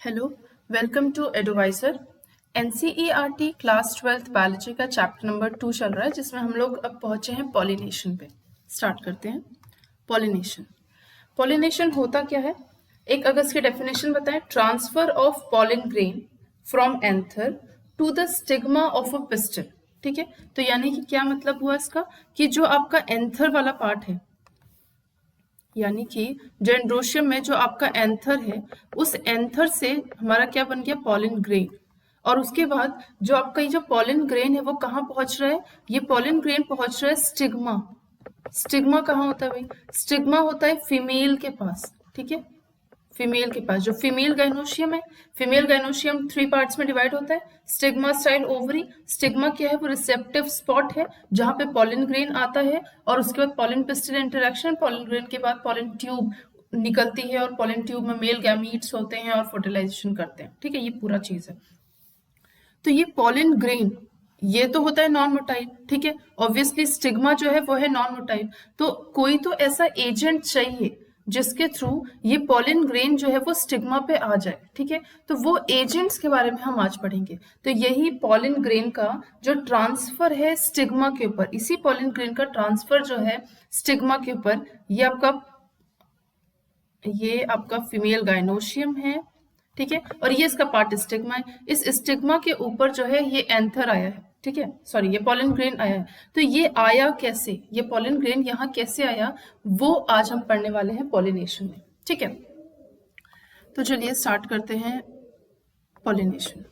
Hello, welcome to adviser. NCERT class 12th biology का chapter number 2 चल रहा है, जिसमें हम लोग अब पहुंचे हैं पॉलिनेशन पे। स्टार्ट करते हैं। पॉलिनेशन पॉलिनेशन होता क्या है? एक अगर इसकी डेफिनेशन बताएं, transfer of pollen grain from anther to the stigma of a pistil. ठीक है, तो यानी कि क्या मतलब हुआ इसका कि जो आपका एंथर वाला पार्ट है, यानी कि जो एंड्रोशियम में जो आपका एंथर है, उस एंथर से हमारा क्या बन गया? Pollen grain. और उसके बाद जो आपका ये जो पॉलिन ग्रेन है वो कहाँ पहुंच रहा है? ये पॉलिन ग्रेन पहुंच रहा है स्टिग्मा। स्टिग्मा कहाँ होता है भाई? स्टिग्मा होता है फीमेल के पास। ठीक है, फीमेल के पास जो फीमेल गाइनोशियम है, फीमेल गाइनोशियम 3 पार्ट्स में डिवाइड होता है। Stigma style ovary. स्टिग्मा क्या है? वो रिसेप्टिव स्पॉट है जहां पे पॉलिन ग्रेन आता है, और उसके बाद pollen pistil interaction, pollen grain के बाद पॉलिन ट्यूब निकलती है, और पॉलिन ट्यूब में मेल गैमीट्स होते हैं और फर्टिलाइजेशन करते हैं। ठीक है, ये पूरा चीज है। तो ये पॉलिन ग्रेन ये तो होता है नॉन मोटाइल। ठीक है, ऑब्वियसली स्टिग्मा जो है वो है नॉन मोटाइल। तो कोई तो ऐसा एजेंट चाहिए जिसके थ्रू ये पॉलिन ग्रेन जो है वो स्टिग्मा पे आ जाए। ठीक है, तो वो एजेंट्स के बारे में हम आज पढ़ेंगे। तो यही पॉलिन ग्रेन का जो ट्रांसफर है स्टिग्मा के ऊपर, इसी पॉलिन ग्रेन का ट्रांसफर जो है स्टिग्मा के ऊपर, ये आपका फीमेल गाइनोशियम है। ठीक है, और ये इसका पार्ट स्टिग्मा है। इस स्टिग्मा के ऊपर जो है ये एंथर आया है। ठीक है, सॉरी, ये पॉलिन ग्रेन आया है। तो ये आया कैसे? ये पॉलिन ग्रेन यहाँ कैसे आया, वो आज हम पढ़ने वाले हैं पॉलिनेशन में। ठीक है, तो चलिए स्टार्ट करते हैं पॉलिनेशन।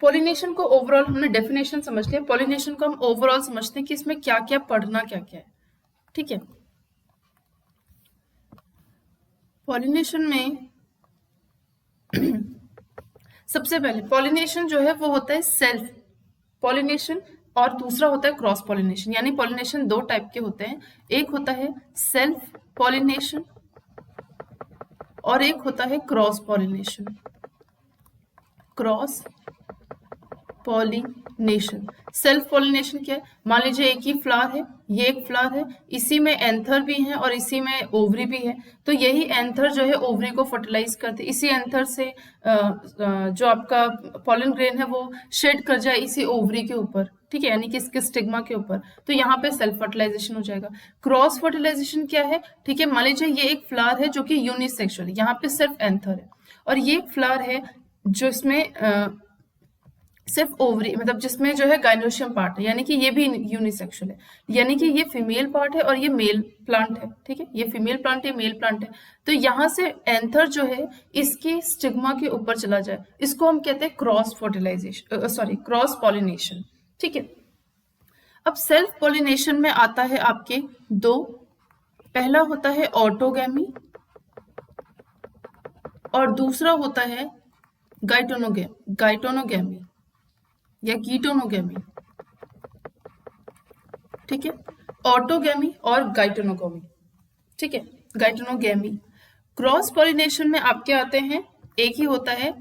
पॉलिनेशन को ओवरऑल हमने डेफिनेशन समझ लिया। पॉलिनेशन को हम ओवरऑल समझते हैं कि इसमें क्या क्या पढ़ना, क्या क्या है। ठीक है, पॉलिनेशन में सबसे पहले पॉलिनेशन जो है वो होता है सेल्फ पॉलिनेशन, और दूसरा होता है क्रॉस पॉलिनेशन। यानी पॉलिनेशन दो टाइप के होते हैं, एक होता है सेल्फ पॉलिनेशन और एक होता है cross pollination. Cross pollination. Self pollination क्या है? मान लीजिए एक ही फ्लावर है, ये एक फ्लावर है, इसी में एंथर भी है और इसी में ओवरी भी है। तो यही एंथर जो है ओवरी को फर्टिलाइज करते, इसी एंथर से जो आपका पॉलन ग्रेन है वो शेड कर जाए इसी ओवरी के ऊपर। ठीक है, यानी कि इसके स्टिग्मा के ऊपर, तो यहाँ पे सेल्फ फर्टिलाइजेशन हो जाएगा। क्रॉस फर्टिलाइजेशन क्या है? ठीक है, मान लीजिए ये एक फ्लावर है जो कि यूनिसेक्सुअल है, यहाँ पे सिर्फ एंथर है, और ये एक फ्लावर है जो इसमें सिर्फ ओवरी, मतलब जिसमें जो है गाइनोशियम पार्ट है, यानी कि ये भी यूनिसेक्सुअल है, यानी कि ये फीमेल पार्ट है और ये मेल प्लांट है। ठीक है, ये फीमेल प्लांट है, मेल प्लांट है। तो यहाँ से एंथर जो है इसके स्टिग्मा के ऊपर चला जाए, इसको हम कहते हैं cross fertilization, sorry, cross pollination. ठीक है, अब सेल्फ पॉलिनेशन में आता है आपके दो। पहला होता है ऑटोगैमी और दूसरा होता है गाइटोनोगैमी या कीटोनोगैमी। ठीक है, ऑटोगैमी और गाइटोनोगैमी। ठीक है, गाइटोनोगैमी। क्रॉस पॉलिनेशन में आपके आते हैं, एक ही होता है,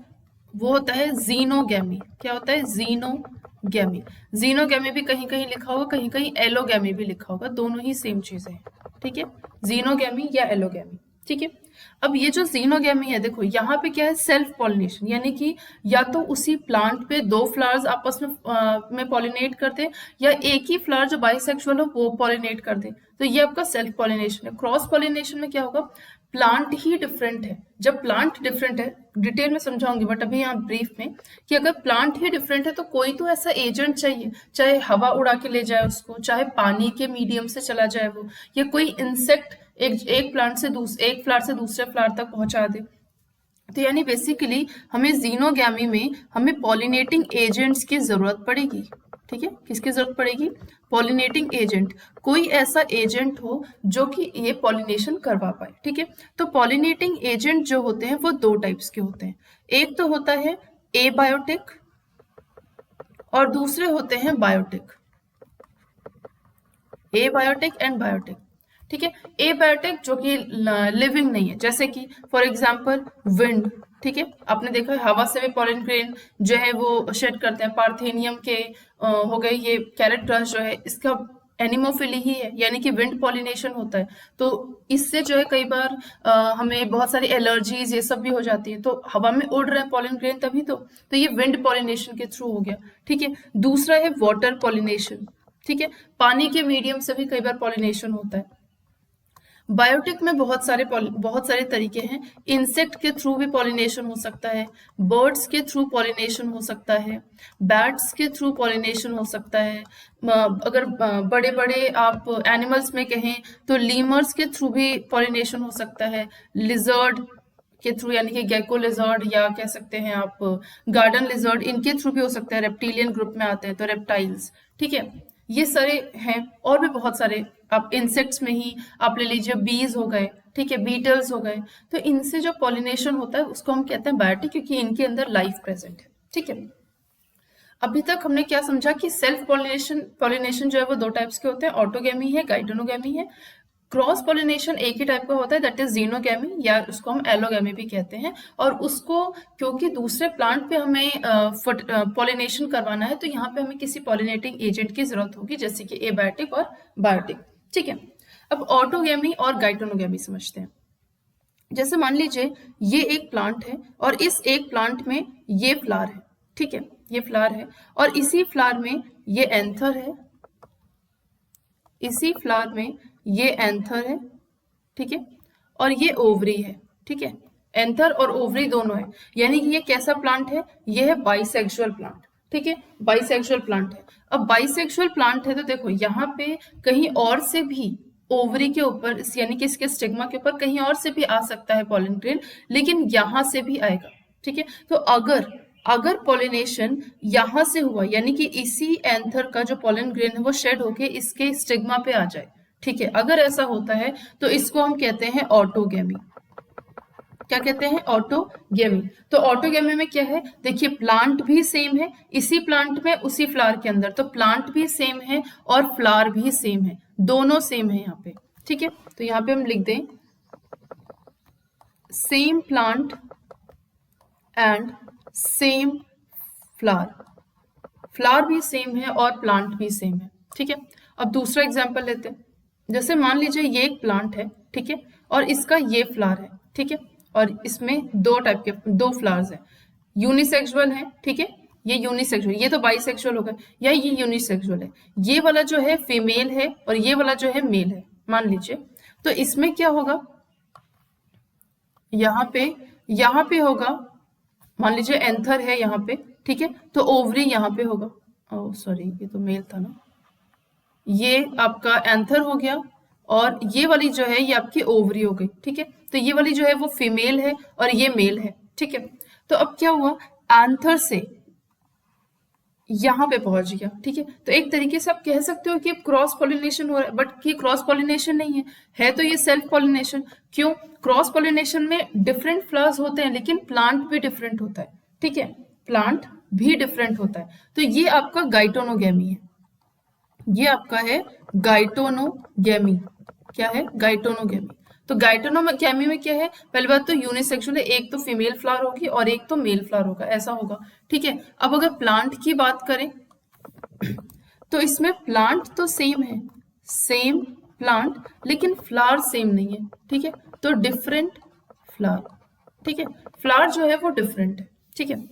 वो होता है जीनोगैमी। क्या होता है? जीनोगैमी। जीनोगैमी भी कहीं कहीं लिखा होगा, कहीं कहीं एलोगैमी भी लिखा होगा, दोनों ही सेम चीजें हैं। ठीक है, जीनोगैमी या एलोगैमी। ठीक है, अब ये जो जीनोगैमी है, देखो यहाँ पे क्या है? सेल्फ पॉलिनेशन, यानी कि या तो उसी प्लांट पे दो फ्लावर्स आपस में पॉलिनेट करते हैं, या एक ही फ्लावर जो बाइसेक्सुअल हो वो पॉलिनेट कर दे, तो ये आपका सेल्फ पॉलिनेशन है। क्रॉस पॉलिनेशन में क्या होगा? प्लांट ही डिफरेंट है। जब प्लांट डिफरेंट है, डिटेल में समझाऊंगी, बट अभी यहाँ ब्रीफ में, कि अगर प्लांट ही डिफरेंट है तो कोई तो ऐसा एजेंट चाहिए, चाहे हवा उड़ा के ले जाए उसको, चाहे पानी के मीडियम से चला जाए वो, या कोई इंसेक्ट एक फ्लावर से दूसरे फ्लावर तक पहुंचा दे। तो यानी बेसिकली हमें जीनोगैमी में हमें पॉलिनेटिंग एजेंट्स की जरूरत पड़ेगी। ठीक है, किसकी जरूरत पड़ेगी? Pollinating agent. कोई ऐसा एजेंट हो जो कि ये पॉलिनेशन करवा पाए। ठीक है, तो पॉलिनेटिंग एजेंट जो होते हैं वो दो टाइप्स के होते हैं, एक तो होता है एबायोटिक और दूसरे होते हैं बायोटिक। Abiotic and biotic. ठीक है, एबायोटिक जो कि लिविंग नहीं है, जैसे कि फॉर एग्जांपल विंड। ठीक है, आपने देखा है हवा से भी पॉलन ग्रेन जो है वो शेड करते हैं। पार्थेनियम के हो गए ये कैरेट ग्रास जो है, इसका एनिमोफिली ही है, यानी कि विंड पॉलिनेशन होता है। तो इससे जो है कई बार हमें बहुत सारी एलर्जीज ये सब भी हो जाती है। तो हवा में उड़ रहे हैं पॉलन ग्रेन तभी तो ये विंड पॉलिनेशन के थ्रू हो गया। ठीक है, दूसरा है वाटर पॉलिनेशन। ठीक है, पानी के मीडियम से भी कई बार पॉलिनेशन होता है। बायोटिक में बहुत सारे तरीके हैं। इंसेक्ट के थ्रू भी पॉलिनेशन हो सकता है, बर्ड्स के थ्रू पॉलिनेशन हो सकता है, बैट्स के थ्रू पॉलिनेशन हो सकता है। अगर बड़े बड़े आप एनिमल्स में कहें तो लीमर्स के थ्रू भी पॉलिनेशन हो सकता है, लिजर्ड के थ्रू यानी कि गेको लिजर्ड या कह सकते हैं आप गार्डन लिजर्ड, इनके थ्रू भी हो सकता है। रेप्टिलियन ग्रुप में आते हैं तो रेप्टाइल्स। ठीक है, ये सारे हैं और भी बहुत सारे। आप इंसेक्ट्स में ही आप ले लीजिए, बीज हो गए, ठीक है, बीटल्स हो गए। तो इनसे जो पॉलिनेशन होता है उसको हम कहते हैं बायोटिक, क्योंकि इनके अंदर लाइफ प्रेजेंट है। ठीक है, अभी तक हमने क्या समझा कि सेल्फ पॉलिनेशन जो है वो दो टाइप्स के होते हैं, ऑटोगेमी है, गाइटोनोगेमी है। क्रॉस पॉलिनेशन एक ही टाइप का होता है, दैट इज जीनोगेमी, या उसको हम एलोगेमी भी कहते हैं। और उसको क्योंकि दूसरे प्लांट पे हमें पॉलिनेशन करवाना है तो यहाँ पे हमें किसी पॉलिनेटिंग एजेंट की जरूरत होगी, जैसे कि एबायोटिक और बायोटिक। ठीक है, अब ऑटोगेमी और गाइटोनोगेमी समझते हैं। जैसे मान लीजिए ये एक प्लांट है और इस एक प्लांट में ये फ्लावर है। ठीक है, ये फ्लावर है और इसी फ्लावर में ये एंथर है, इसी फ्लावर में ये एंथर है। ठीक है, और ये ओवरी है। ठीक है, एंथर और ओवरी दोनों है, यानी कि ये कैसा प्लांट है, ये है बाइसेक्सुअल प्लांट। ठीक है, बाइसेक्सुअल प्लांट है। अब बाइसेक्सुअल प्लांट है तो देखो यहाँ पे कहीं और से भी ओवरी के ऊपर यानी कि इसके स्टिग्मा के ऊपर कहीं और से भी आ सकता है पॉलन ग्रेन, लेकिन यहाँ से भी आएगा। ठीक है, तो अगर पॉलिनेशन यहाँ से हुआ यानी कि इसी एंथर का जो पॉलन ग्रेन है वो शेड होके इसके स्टिग्मा पे आ जाए, ठीक है, अगर ऐसा होता है तो इसको हम कहते हैं ऑटोगेमी। क्या कहते हैं, ऑटोगेमी। तो ऑटोगेमी में क्या है, देखिए प्लांट भी सेम है, इसी प्लांट में उसी फ्लावर के अंदर, तो प्लांट भी सेम है और फ्लावर भी सेम है, दोनों सेम है यहाँ पे। ठीक है, तो यहाँ पे हम लिख दें same plant and same flower, flower भी सेम है और प्लांट भी सेम है। ठीक है, अब दूसरा एग्जांपल लेते हैं। जैसे मान लीजिए ये एक प्लांट है, ठीक है, और इसका ये फ्लावर है। ठीक है, और इसमें दो टाइप के दो फ्लावर्स हैं, यूनिसेक्सुअल है। ठीक है, ये यूनिसेक्सुअल, ये तो बाइसेक्सुअल हो गए, या ये यूनिसेक्सुअल है। ये वाला जो है फीमेल है और ये वाला जो है मेल है, मान लीजिए। तो इसमें क्या होगा, यहाँ पे होगा, मान लीजिए एंथर है यहाँ पे। ठीक है, तो ओवरी यहाँ पे होगा। ओह सॉरी, ये तो मेल था ना, ये आपका एंथर हो गया और ये वाली जो है ये आपकी ओवरी हो गई। ठीक है, तो ये वाली जो है वो फीमेल है और ये मेल है। ठीक है, तो अब क्या हुआ, एंथर से यहाँ पे पहुंच गया। ठीक है, तो एक तरीके से आप कह सकते हो कि क्रॉस पॉलिनेशन हो रहा है, बट ये क्रॉस पॉलिनेशन नहीं है तो ये सेल्फ पॉलिनेशन। क्यों, क्रॉस पॉलिनेशन में डिफरेंट फ्लावर्स होते हैं लेकिन प्लांट भी डिफरेंट होता है। ठीक है, प्लांट भी डिफरेंट होता है। तो ये आपका गाइटोनोगेमी है, ये आपका है गाइटोनोगेमी। क्या है, गाइटोनोगेमी। तो गाइटोनोगेमी में क्या है, पहली बात तो यूनिसेक्सुअल है, एक तो फीमेल फ्लावर होगी और एक तो मेल फ्लावर होगा, ऐसा होगा। ठीक है, अब अगर प्लांट की बात करें तो इसमें प्लांट तो सेम है, सेम प्लांट, लेकिन फ्लावर सेम नहीं है। ठीक है, तो डिफरेंट फ्लावर। ठीक है, फ्लावर जो है वो डिफरेंट है। ठीक है,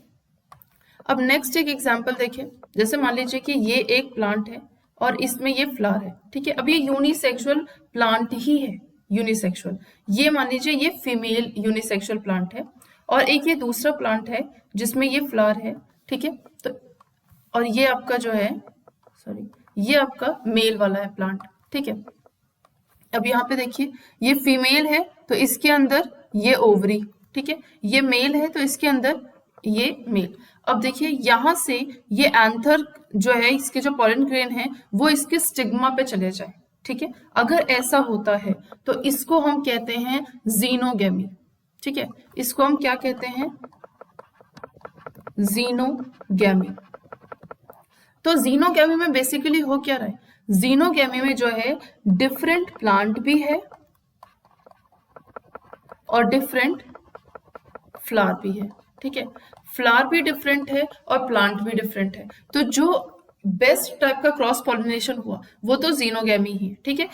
अब नेक्स्ट एक एग्जांपल देखें। जैसे मान लीजिए कि ये एक प्लांट है और इसमें ये फ्लावर है। ठीक है, अब ये यूनिसेक्सुअल प्लांट ही है, यूनिसेक्सुअल। ये मान लीजिए ये फीमेल यूनिसेक्सुअल प्लांट है और एक ये दूसरा प्लांट है जिसमें ये फ्लावर है। ठीक है, तो और ये आपका जो है, सॉरी, ये आपका मेल वाला है प्लांट। ठीक है, अब यहाँ पे देखिए ये फीमेल है तो इसके अंदर ये ओवरी। ठीक है, ये मेल है तो इसके अंदर ये मेल। अब देखिए यहाँ से ये एंथर जो है, इसके जो पॉलन ग्रेन है वो इसके स्टिग्मा पे चले जाए। ठीक है, अगर ऐसा होता है तो इसको हम कहते हैं जीनोगेमी। ठीक है, इसको हम क्या कहते हैं, जीनोगेमी। तो जीनोगेमी में बेसिकली हो क्या रहा है, जीनोगेमी में जो है डिफरेंट प्लांट भी है और डिफरेंट फ्लावर भी है। ठीक है, फ्लावर भी डिफरेंट है और प्लांट भी डिफरेंट है। तो जो बेस्ट टाइप का क्रॉस पॉलिनेशन हुआ वो तो जीनोगेमी ही है, ठीक है।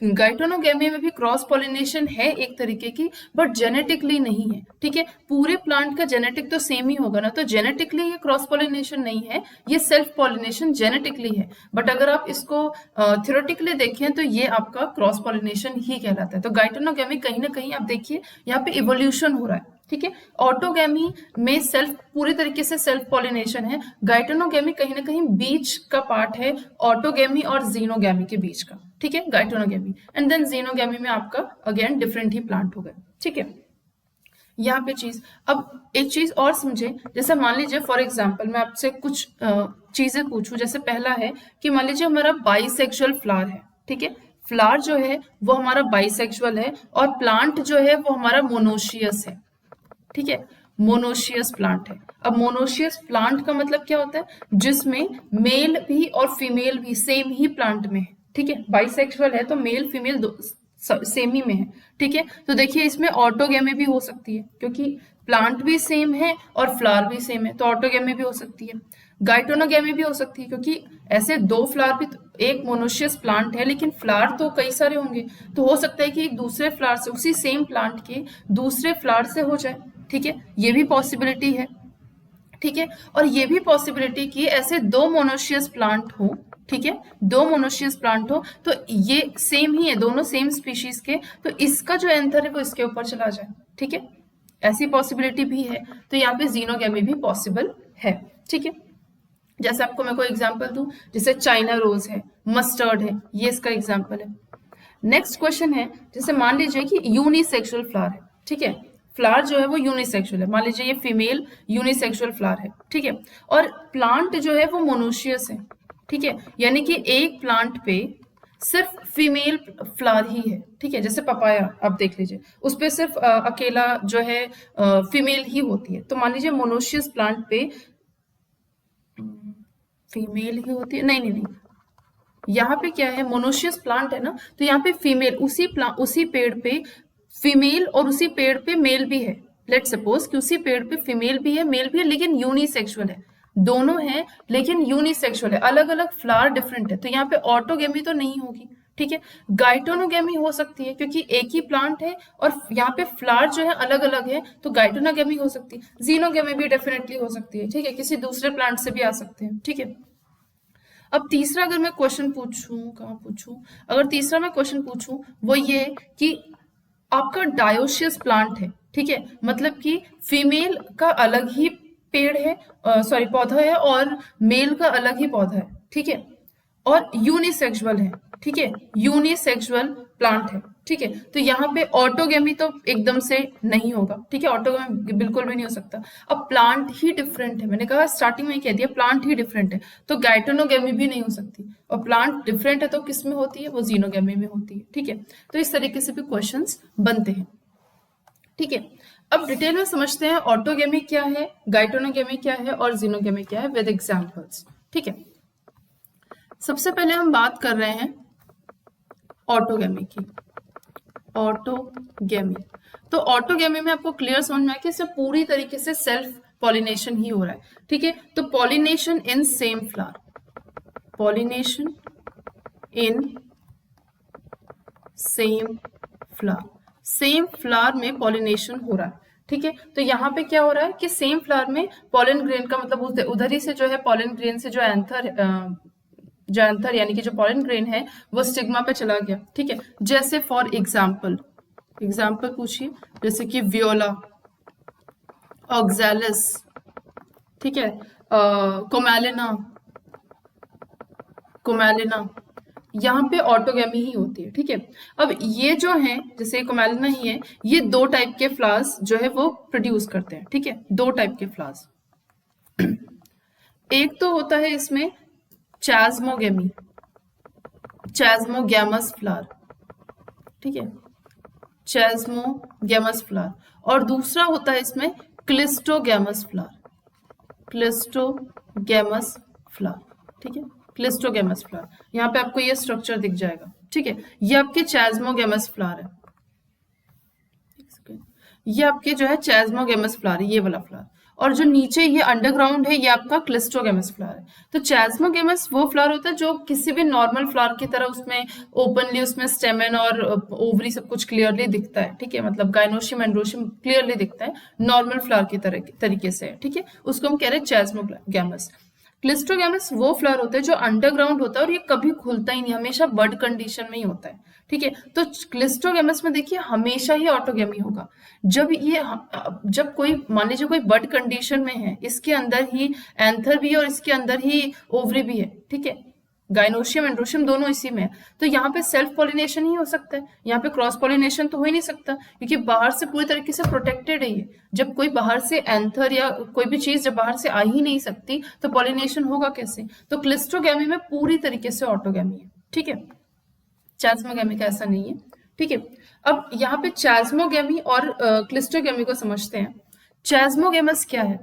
गाइटोनोगेमी में भी क्रॉस पॉलिनेशन है एक तरीके की, बट जेनेटिकली नहीं है, ठीक है। पूरे प्लांट का जेनेटिक तो सेम ही होगा ना, तो जेनेटिकली ये क्रॉस पॉलिनेशन नहीं है, ये सेल्फ पॉलिनेशन जेनेटिकली है। बट अगर आप इसको थ्योरेटिकली देखें तो ये आपका क्रॉस पॉलिनेशन ही कहलाता है। तो गाइटोनोगेमी कहीं ना कहीं आप देखिए यहाँ पे इवोल्यूशन हो रहा है, ठीक है। ऑटोगेमी में सेल्फ पूरी तरीके से सेल्फ पॉलिनेशन है, गाइटोनोगेमी कहीं ना कहीं बीच का पार्ट है ऑटोगेमी और जीनोगेमी के बीच का, ठीक है, गाइटोनोगेमी। एंड देन जीनोगेमी में आपका अगेन डिफरेंट ही प्लांट हो गए, ठीक है। यहाँ पे चीज, अब एक चीज और समझे, जैसे मान लीजिए फॉर एग्जाम्पल मैं आपसे कुछ चीजें पूछूं, जैसे पहला है कि मान लीजिए हमारा बाइसेक्सुअल फ्लावर है, ठीक है। फ्लावर जो है वो हमारा बाइसेक्सुअल है और प्लांट जो है वो हमारा मोनोशियस है, ठीक है, मोनोशियस प्लांट है। अब मोनोशियस प्लांट का मतलब क्या होता है, जिसमें मेल भी और फीमेल भी सेम ही प्लांट में है, ठीक है। बाइसेक्सुअल है तो मेल फीमेल सेम ही में है, ठीक है। तो देखिए इसमें ऑटोगेमी भी हो सकती है, क्योंकि प्लांट भी सेम है और फ्लावर भी सेम है, तो ऑटोगेमी भी हो सकती है। गाइटोनोगेमी भी हो सकती है, क्योंकि ऐसे दो फ्लावर भी, एक मोनोशियस प्लांट है लेकिन फ्लावर तो कई सारे होंगे, तो हो सकता है कि एक दूसरे फ्लावर से, उसी सेम प्लांट के दूसरे फ्लावर से हो जाए, ठीक है, ये भी पॉसिबिलिटी है, ठीक है। और ये भी पॉसिबिलिटी कि ऐसे दो मोनोशियस प्लांट हो, ठीक है, दो मोनोशियस प्लांट हो तो ये सेम ही है, दोनों सेम स्पीशीज के, तो इसका जो एंथर है वो इसके ऊपर चला जाए, ठीक है, ऐसी पॉसिबिलिटी भी है। तो यहाँ पे जीनोगेमी भी पॉसिबल है, ठीक है। जैसे आपको मैं कोई एग्जांपल दूं, जैसे चाइना रोज है, मस्टर्ड है, ये इसका एग्जांपल है। नेक्स्ट क्वेश्चन है, जैसे मान लीजिए कि यूनिसेक्सुअल फ्लावर है, ठीक है, फ्लावर जो है वो यूनिसेक्सुअल है, मान लीजिए ये फीमेल यूनिसेक्सुअल फ्लावर है, ठीक है, और प्लांट जो है वो मोनोशियस है, ठीक है, यानी कि एक प्लांट पे सिर्फ फीमेल फ्लावर ही है, ठीक है। जैसे पपाया आप देख लीजिए, उस पे सिर्फ अकेला जो है फीमेल ही होती है, तो मान लीजिए मोनोशियस प्लांट पे फीमेल ही होती है, नहीं नहीं नहीं, यहाँ पे क्या है, मोनोशियस प्लांट है ना, तो यहाँ पे फीमेल उसी पेड़ पे फीमेल और उसी पेड़ पे मेल भी है। लेट सपोज कि उसी पेड़ पे फीमेल भी है मेल भी है, लेकिन यूनिसेक्सुअल है, दोनों हैं लेकिन यूनिसेक्सुअल है, अलग अलग फ्लावर डिफरेंट है, तो यहाँ पे ऑटोगेमी तो नहीं होगी, ठीक है। गाइटोनोगेमी हो सकती है, क्योंकि एक ही प्लांट है और यहाँ पे फ्लावर जो है अलग अलग है, तो गाइटोनोगेमी हो सकती है। जीनोगेमी भी डेफिनेटली हो सकती है, ठीक है, किसी दूसरे प्लांट से भी आ सकते हैं, ठीक है। अब तीसरा अगर मैं क्वेश्चन पूछूं, कहाँ पूछूं, अगर तीसरा मैं क्वेश्चन पूछूं वो ये कि आपका डायोशियस प्लांट है, ठीक है, मतलब कि फीमेल का अलग ही पेड़ है, सॉरी पौधा है, और मेल का अलग ही पौधा है, ठीक है, और यूनिसेक्सुअल है, ठीक है, यूनिसेक्सुअल प्लांट है, ठीक है। तो यहाँ पे ऑटोगेमी तो एकदम से नहीं होगा, ठीक है, ऑटोगेमी बिल्कुल भी नहीं हो सकता। अब प्लांट ही डिफरेंट है, मैंने कहा स्टार्टिंग में ही कह दिया प्लांट ही डिफरेंट है, तो गाइटोनोगेमी भी नहीं हो सकती, और प्लांट डिफरेंट है तो किस में होती है, वो जीनोगेमी में होती है, ठीक है। तो इस तरीके से भी क्वेश्चंस बनते हैं, ठीक है। अब डिटेल में समझते हैं ऑटोगेमी क्या है, गाइटोनोगेमी क्या है और जीनोगेमी क्या है विद एग्जांपल्स, ठीक है। सबसे पहले हम बात कर रहे हैं ऑटोगेमी की। ऑटोगेमी, तो ऑटोगेमी में आपको क्लियर समझ में आया कि इससे पूरी तरीके से सेल्फ पॉलिनेशन ही हो रहा है, ठीक है। तो pollination in same flower, pollination in same flower, same flower में पॉलिनेशन हो रहा है, ठीक है। तो यहाँ पे क्या हो रहा है कि सेम फ्लावर में पॉलन ग्रेन का मतलब उधर ही से जो है पॉलन ग्रेन से जो एंथर यानी कि जो पॉलन ग्रेन है वो स्टिग्मा पे चला गया, ठीक है। जैसे फॉर एग्जाम्पल पूछिए, जैसे कि वियोला, ऑक्सैलिस, ठीक है, कोमेलिना, यहाँ पे ऑटोगेमी ही होती है, ठीक है। अब ये जो है, जैसे कोमेलिना ही है, ये दो टाइप के फ्लावर्स जो है वो प्रोड्यूस करते हैं, ठीक है, दो टाइप के फ्लावर्स। एक तो होता है इसमें चैस्मोगेमी, चैस्मोगैमस फ्लावर, ठीक है, चैस्मोगैमस फ्लावर, और दूसरा होता है इसमें क्लिस्टोगैमस फ्लावर, क्लिस्टोगैमस फ्लावर, ठीक है, क्लिस्टोगैमस फ्लावर। यहाँ पे आपको ये स्ट्रक्चर दिख जाएगा, ठीक है, ये आपके चैस्मोगैमस फ्लावर है, ये आपके जो है चैस्मोगैमस फ्लावर है, ये वाला फ्लावर। और जो नीचे ये अंडरग्राउंड है ये आपका क्लिस्ट्रोगेमस फ्लावर है। तो चैस्मोगेमस वो फ्लावर होता है जो किसी भी नॉर्मल फ्लावर की तरह उसमें ओपनली उसमें स्टेमेन और ओवरी सब कुछ क्लियरली दिखता है, ठीक है, मतलब गाइनोशियम एंड्रोशियम क्लियरली दिखता है नॉर्मल फ्लावर की तरह तरीके से, ठीक है, उसको हम कह रहे हैं चैस्मोगेमस। क्लिस्ट्रोगेमस वो फ्लावर होता है जो अंडरग्राउंड होता है और ये कभी खुलता ही नहीं, हमेशा बड कंडीशन में ही होता है, ठीक है। तो क्लिस्ट्रोगेमस में देखिए हमेशा ही ऑटोगेमी होगा। जब कोई मान लीजिए कोई बड कंडीशन में है, इसके अंदर ही एंथर भी है और इसके अंदर ही ओवरी भी है, ठीक है, गाइनोशियम एंड्रोशियम दोनों इसी में है, तो यहाँ पे सेल्फ पॉलिनेशन ही हो सकता है, यहाँ पे क्रॉस पॉलिनेशन तो हो ही नहीं सकता क्योंकि बाहर से पूरी तरीके से प्रोटेक्टेड है ये। जब कोई बाहर से एंथर या कोई भी चीज जब बाहर से आ ही नहीं सकती तो पॉलिनेशन होगा कैसे? तो क्लिस्ट्रोगैमी में पूरी तरीके से ऑटोगैमी है, ठीक है, चैस्मोगैमी का ऐसा नहीं है, ठीक है। अब यहाँ पे चैस्मोगैमी और क्लिस्ट्रोगैमी को समझते हैं। चैस्मोगेमस क्या है?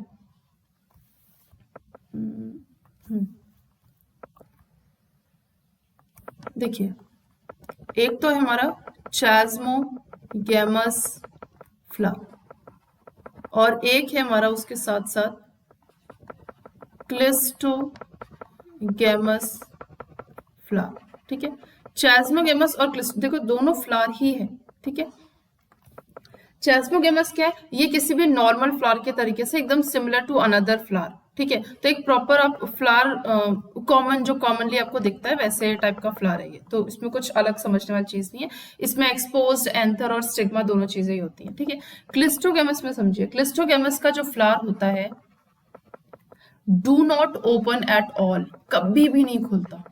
देखिए, एक तो है हमारा चैस्मोगेमस फ्लावर और एक है हमारा उसके साथ साथ क्लिस्ट्रोगेमस फ्लावर, ठीक है। चैस्मोगेमस और देखो दोनों फ्लावर ही है, ठीक है। चैस्मोगेमस क्या है? ये किसी भी नॉर्मल फ्लावर के तरीके से एकदम सिमिलर टू अनदर फ्लावर, ठीक है। तो एक प्रॉपर आप फ्लावर कॉमन जो कॉमनली आपको दिखता है वैसे टाइप का फ्लावर है ये, तो इसमें कुछ अलग समझने वाली चीज नहीं है। इसमें एक्सपोज्ड एंथर और स्टिग्मा दोनों चीजें ही होती हैं, ठीक है। क्लिस्ट्रोगेमस में समझिए, क्लिस्ट्रोगेमस का जो फ्लावर होता है do not open at all, कभी भी नहीं खुलता,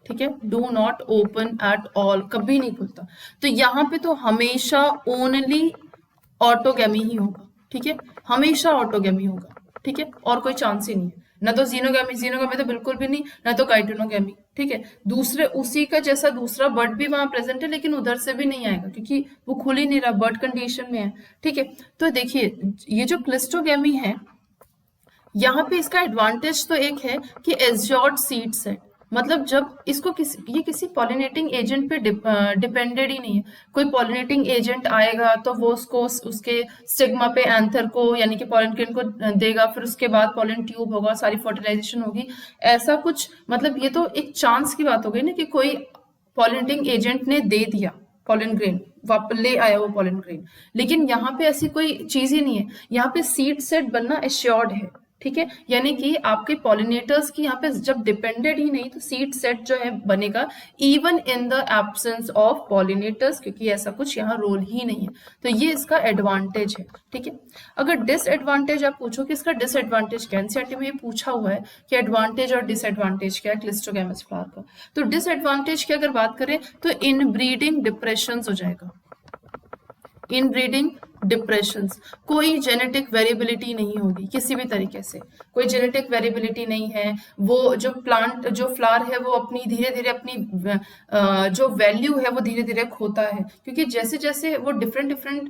ठीक है, do not open at all, कभी नहीं खुलता। तो यहाँ पे तो हमेशा ओनली ऑटोगेमी ही होगा, ठीक है, हमेशा ऑटोगेमी होगा, ठीक है, और कोई चांस ही नहीं है। ना तो जीनोगेमी, जीनोगेमी तो बिल्कुल भी नहीं, ना तो गाइटोनोगेमी, ठीक है। दूसरे उसी का जैसा दूसरा बर्ड भी वहां प्रेजेंट है लेकिन उधर से भी नहीं आएगा क्योंकि वो खुल ही नहीं रहा, बर्ड कंडीशन में है, ठीक है। तो देखिए ये जो क्लिस्ट्रोगेमी है यहाँ पे इसका एडवांटेज तो एक है कि एस्योर्ड सीड सेट, मतलब जब इसको ये किसी पॉलिनेटिंग एजेंट पे डिपेंडेड ही नहीं है। कोई पॉलिनेटिंग एजेंट आएगा तो वो उसको उसके स्टिग्मा पे एंथर को यानी कि पॉलन ग्रेन को देगा, फिर उसके बाद पॉलन ट्यूब होगा, सारी फर्टिलाइजेशन होगी, ऐसा कुछ, मतलब ये तो एक चांस की बात हो गई ना कि कोई पॉलिनेटिंग एजेंट ने दे दिया पॉलन ग्रेन, वापस ले आया वो पॉलन ग्रेन, लेकिन यहाँ पे ऐसी कोई चीज ही नहीं है। यहाँ पे सीड सेट बनना एश्योर्ड है, ठीक है, यानी कि आपके पॉलिनेटर्स की यहाँ पे जब डिपेंडेड ही नहीं तो सीड सेट जो है बनेगा even in the absence of pollinators, क्योंकि ऐसा कुछ यहाँ रोल ही नहीं है। तो ये इसका एडवांटेज है, ठीक है। अगर डिसएडवांटेज आप पूछो कि इसका डिसएडवांटेज क्या है, एनसीईआरटी में ये पूछा हुआ है कि एडवांटेज और डिसएडवांटेज क्या है क्लिस्ट्रोगेमस फ्लावर का। तो डिसएडवांटेज की अगर बात करें तो इनब्रीडिंग डिप्रेशन हो जाएगा, इनब्रीडिंग डिप्रेशंस, कोई जेनेटिक वेरिएबिलिटी नहीं होगी किसी भी तरीके से, कोई जेनेटिक वेरिएबिलिटी नहीं है। वो जो प्लांट जो फ्लावर है वो अपनी धीरे धीरे अपनी जो वैल्यू है वो धीरे धीरे खोता है, क्योंकि जैसे जैसे वो डिफरेंट डिफरेंट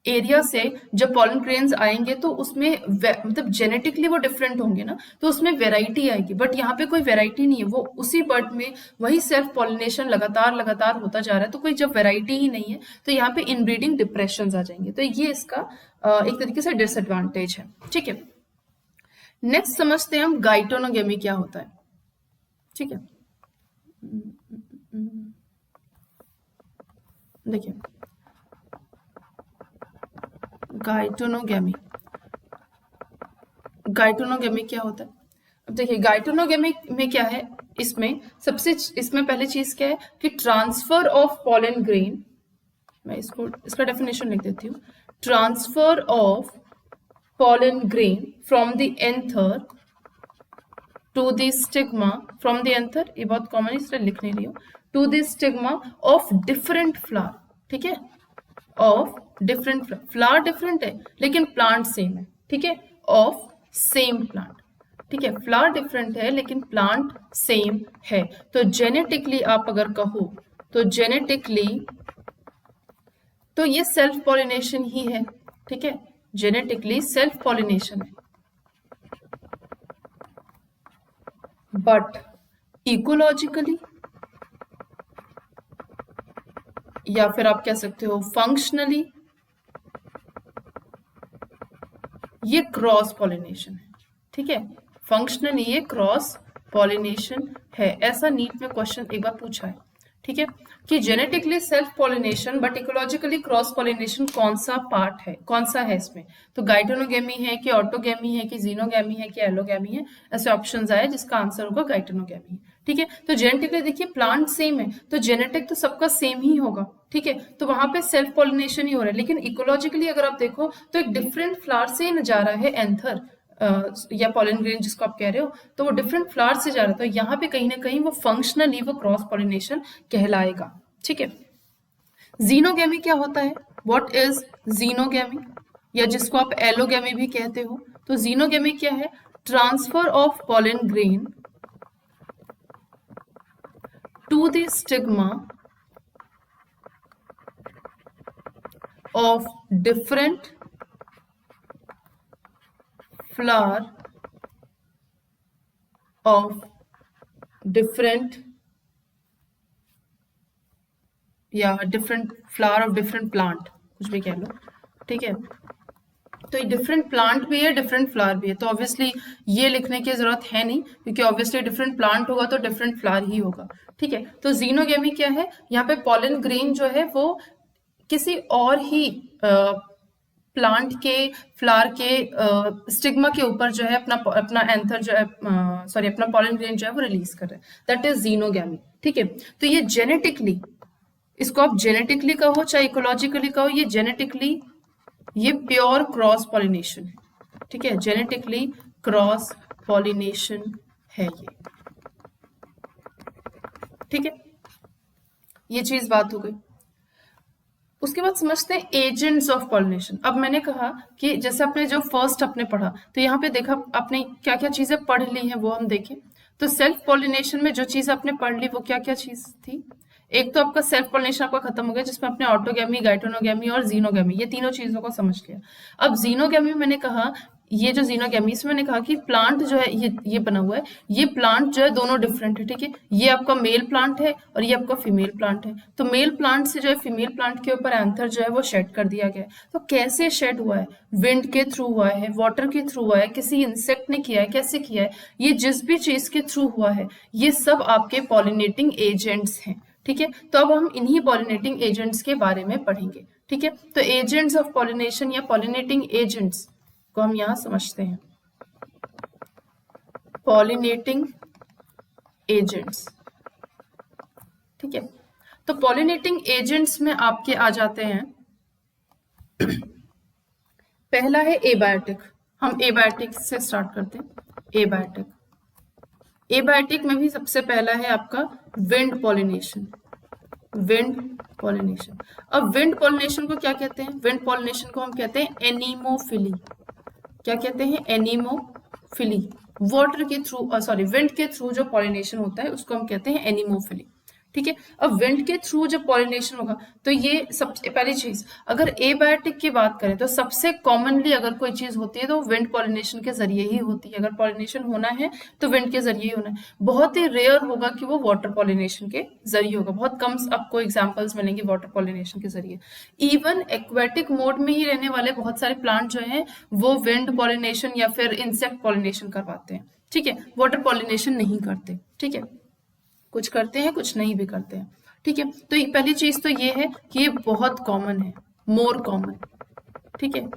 एरिया से जब पॉलन ग्रेन्स आएंगे तो उसमें मतलब जेनेटिकली वो डिफरेंट होंगे ना, तो उसमें वेराइटी आएगी। बट यहाँ पे कोई वेराइटी नहीं है, वो उसी बर्ड में वही सेल्फ पॉलिनेशन लगातार लगातार होता जा रहा है, तो कोई जब वेराइटी ही नहीं है तो यहाँ पे इनब्रीडिंग डिप्रेशन आ जाएंगे। तो ये इसका एक तरीके से डिसएडवांटेज है, ठीक है। नेक्स्ट समझते हैं हम गाइटोनोगेमी क्या होता है, ठीक है। देखिए गाइटोनोगेमी, गाइटोनोगेमी क्या होता है? अब देखिए गाइटोनोगेमी में क्या है, इसमें सबसे इसमें पहली चीज क्या है कि ट्रांसफर ऑफ पॉलन ग्रेन, मैं इसका डेफिनेशन लिख देती हूँ, transfer of pollen grain from the anther to the stigma, from the anther, ये बहुत कॉमन है इसलिए लिख नहीं रही हूँ, to the stigma of different flower, ठीक है, ऑफ डिफरेंट फ्लावर डिफरेंट है लेकिन प्लांट सेम है, ठीक है, ऑफ सेम प्लांट, ठीक है, फ्लावर डिफरेंट है लेकिन प्लांट सेम है। तो जेनेटिकली आप अगर कहो तो जेनेटिकली तो ये सेल्फ पॉलिनेशन ही है, ठीक है, जेनेटिकली सेल्फ पॉलिनेशन है, बट इकोलॉजिकली या फिर आप कह सकते हो फंक्शनली ये क्रॉस पॉलिनेशन है, ठीक है, फंक्शनली ये क्रॉस पॉलिनेशन है। ऐसा नीट में क्वेश्चन एक बार पूछा है, ठीक है, कि genetically self pollination but ecologically cross pollination कौन सा पार्ट है, कौन सा है इसमें, तो गाइटोनोगेमी है कि ऑटोगेमी है कि जीनोगेमी है कि एलोगेमी है, ऐसे ऑप्शंस आए जिसका आंसर होगा गाइटोनोगेमी है, ठीक है। तो जेनेटिकली देखिए प्लांट सेम है तो जेनेटिक तो सबका सेम ही होगा, ठीक है, तो वहां पे सेल्फ पॉलिनेशन ही हो रहा है, लेकिन इकोलॉजिकली अगर आप देखो तो एक डिफरेंट फ्लावर से जा रहा है एंथर या पॉलन ग्रेन जिसको आप कह रहे हो, तो वो डिफरेंट फ्लावर से जा रहा है, तो यहाँ पे कहीं ना कहीं वो फंक्शनली वो क्रॉस पॉलिनेशन कहलाएगा, ठीक है। जीनोगेमी क्या होता है, व्हाट इज जीनोगेमी, या जिसको आप एलोगेमी भी कहते हो, तो जीनोगेमी क्या है, transfer of pollen grain to the stigma of different flower of different या different flower of different plant, कुछ भी कह लो, ठीक है। तो ये डिफरेंट प्लांट भी है डिफरेंट फ्लावर भी है, तो ऑब्वियसली ये लिखने की जरूरत है नहीं क्योंकि ऑब्वियसली डिफरेंट प्लांट होगा तो डिफरेंट फ्लावर ही होगा, ठीक है। तो जीनोगेमी क्या है, यहाँ पे पॉलन ग्रेन जो है वो किसी और ही प्लांट के फ्लावर के स्टिग्मा के ऊपर जो है अपना एंथर जो है सॉरी अपना पॉलन ग्रेन जो है वो रिलीज कर रहा है, दैट इज जीनोगेमी, ठीक है। तो ये जेनेटिकली, इसको आप जेनेटिकली कहो चाहे इकोलॉजिकली कहो, ये जेनेटिकली ये प्योर क्रॉस पॉलिनेशन है, ठीक है, जेनेटिकली क्रॉस पॉलिनेशन है ये, ठीक है, ये चीज बात हो गई। उसके बाद समझते हैं एजेंट्स ऑफ पॉलिनेशन। अब मैंने कहा कि जैसे आपने जो फर्स्ट आपने पढ़ा तो यहाँ पे देखा आपने क्या क्या चीजें पढ़ ली हैं वो हम देखें, तो सेल्फ पॉलिनेशन में जो चीज आपने पढ़ ली वो क्या क्या चीज थी, एक तो आपका सेल्फ पॉलिनेशन आपका खत्म हो गया जिसमें आपने ऑटोगेमी, गाइटोनोगेमी और जीनोगेमी ये तीनों चीजों को समझ लिया। अब जीनोगेमी मैंने कहा, ये जो जीनोगेमी इसमें मैंने कहा कि प्लांट जो है ये बना हुआ है, ये प्लांट जो है दोनों डिफरेंट है, ठीक है, ये आपका मेल प्लांट है और ये आपका फीमेल प्लांट है, तो मेल प्लांट से जो है फीमेल प्लांट के ऊपर एंथर जो है वो शेड कर दिया गया है। तो कैसे शेड हुआ है, विंड के थ्रू हुआ है, वाटर के थ्रू हुआ है, किसी इंसेक्ट ने किया है, कैसे किया है, ये जिस भी चीज के थ्रू हुआ है ये सब आपके पॉलिनेटिंग एजेंट्स हैं, ठीक है। तो अब हम इन्हीं पॉलिनेटिंग एजेंट्स के बारे में पढ़ेंगे, ठीक है। तो एजेंट्स ऑफ पॉलिनेशन या पॉलिनेटिंग एजेंट्स को हम यहां समझते हैं, पॉलिनेटिंग एजेंट्स, ठीक है। तो पॉलिनेटिंग एजेंट्स में आपके आ जाते हैं, पहला है एबायोटिक, हम एबायोटिक से स्टार्ट करते हैं। एबायोटिक, एबायोटिक में भी सबसे पहला है आपका विंड पॉलिनेशन, विंड पॉलिनेशन। अब विंड पॉलिनेशन को क्या कहते हैं, विंड पॉलिनेशन को हम कहते हैं एनीमोफिली, क्या कहते हैं, एनीमोफिली, वाटर के थ्रू सॉरी विंड के थ्रू जो पॉलिनेशन होता है उसको हम कहते हैं एनीमोफिली, ठीक है। अब विंड के थ्रू जब पॉलिनेशन होगा तो ये सबसे पहली चीज, अगर एबायोटिक की बात करें तो सबसे कॉमनली अगर कोई चीज होती है तो विंड पॉलिनेशन के जरिए ही होती है, अगर पॉलिनेशन होना है तो विंड के जरिए ही होना है, बहुत ही रेयर होगा कि वो वाटर पॉलिनेशन के जरिए होगा, बहुत कम आपको एग्जाम्पल्स मिलेंगे वाटर पॉलिनेशन के जरिए। इवन एक्वेटिक मोड में ही रहने वाले बहुत सारे प्लांट जो हैं वो विंड पॉलिनेशन या फिर इंसेक्ट पॉलिनेशन करवाते हैं, ठीक है, वाटर पॉलिनेशन नहीं करते, ठीक है, कुछ करते हैं कुछ नहीं भी करते हैं, ठीक है। तो पहली चीज तो ये है कि ये बहुत कॉमन है, मोर कॉमन, ठीक है,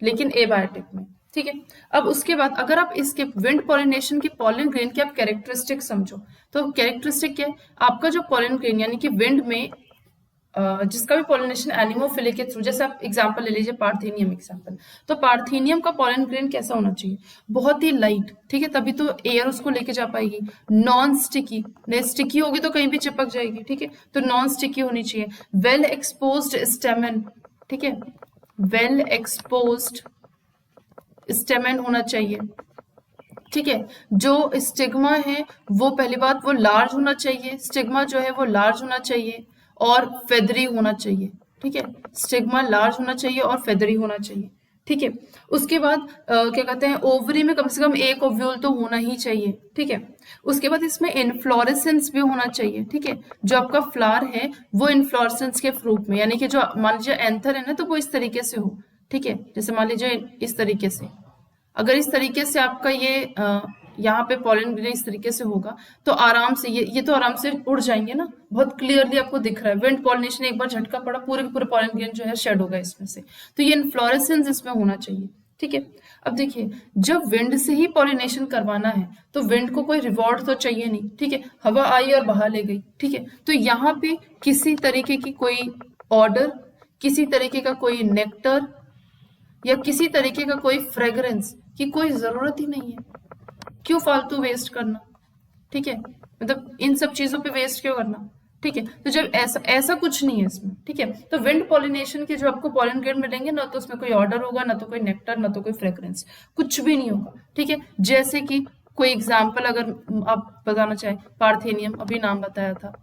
लेकिन एबायोटिक में, ठीक है। अब उसके बाद अगर आप इसके विंड पॉलिनेशन की पॉलन ग्रेन की आप कैरेक्टरिस्टिक समझो, तो कैरेक्टरिस्टिक क्या है, आपका जो पॉलन ग्रेन यानी कि विंड में जिसका भी पॉलिनेशन एनिमोफिली के थ्रू, जैसे आप एग्जांपल ले लीजिए पार्थेनियम एग्जांपल, तो पार्थेनियम का पॉलन ग्रेन कैसा होना चाहिए, बहुत ही लाइट, ठीक है, तभी तो एयर उसको लेके जा पाएगी, नॉन स्टिकी, नहीं स्टिकी होगी तो कहीं भी चिपक जाएगी, ठीक है, तो नॉन स्टिकी होनी चाहिए, वेल एक्सपोज्ड स्टेमन, ठीक है, वेल एक्सपोज्ड स्टेमन होना चाहिए, ठीक है, जो स्टिग्मा है वो पहली बात वो लार्ज होना चाहिए, स्टिग्मा जो है वो लार्ज होना चाहिए और फेदरी होना चाहिए, ठीक है, स्टिग्मा लार्ज होना चाहिए और फेदरी होना चाहिए, ठीक है। उसके बाद क्या कहते हैं, ओवरी में कम से कम एक ओव्यूल तो होना ही चाहिए, ठीक है। उसके बाद इसमें इनफ्लोरेसेंस भी होना चाहिए, ठीक है, जो आपका फ्लावर है वो इनफ्लोरेसेंस के रूप में, यानी कि जो मान लीजिए एंथर है ना तो वो इस तरीके से हो, ठीक है। जैसे मान लीजिए इस तरीके से, अगर इस तरीके से आपका ये यहाँ पे पॉलन ग्रेन इस तरीके से होगा तो आराम से ये तो आराम से उड़ जाएंगे ना, बहुत क्लियरली आपको दिख रहा है। विंड पॉलिनेशन एक बार झटका पड़ा, पूरे के पूरे पॉलन ग्रेन जो है शेड होगा इसमें से, तो ये इन्फ्लोरेसेंस इसमें होना चाहिए, ठीक है। अब देखिए, जब विंड से ही पॉलिनेशन करवाना है तो विंड को कोई रिवॉर्ड तो चाहिए नहीं, ठीक है। हवा आई और बहा ले गई, ठीक है। तो यहाँ पे किसी तरीके की कोई ऑर्डर, किसी तरीके का कोई नेक्टर या किसी तरीके का कोई फ्रेग्रेंस की कोई जरूरत ही नहीं है। क्यों फालतू वेस्ट करना, ठीक है। मतलब इन सब चीजों पे वेस्ट क्यों करना, ठीक है। तो जब ऐसा कुछ नहीं है इसमें, ठीक है। तो विंड पॉलिनेशन के जो आपको पॉलन ग्रेन मिलेंगे ना, तो उसमें कोई ऑर्डर होगा, ना तो कोई नेक्टर, ना तो कोई फ्रेग्रेंस, कुछ भी नहीं होगा, ठीक है। जैसे कि कोई एग्जाम्पल अगर आप बताना चाहें, पार्थेनियम, अभी नाम बताया था,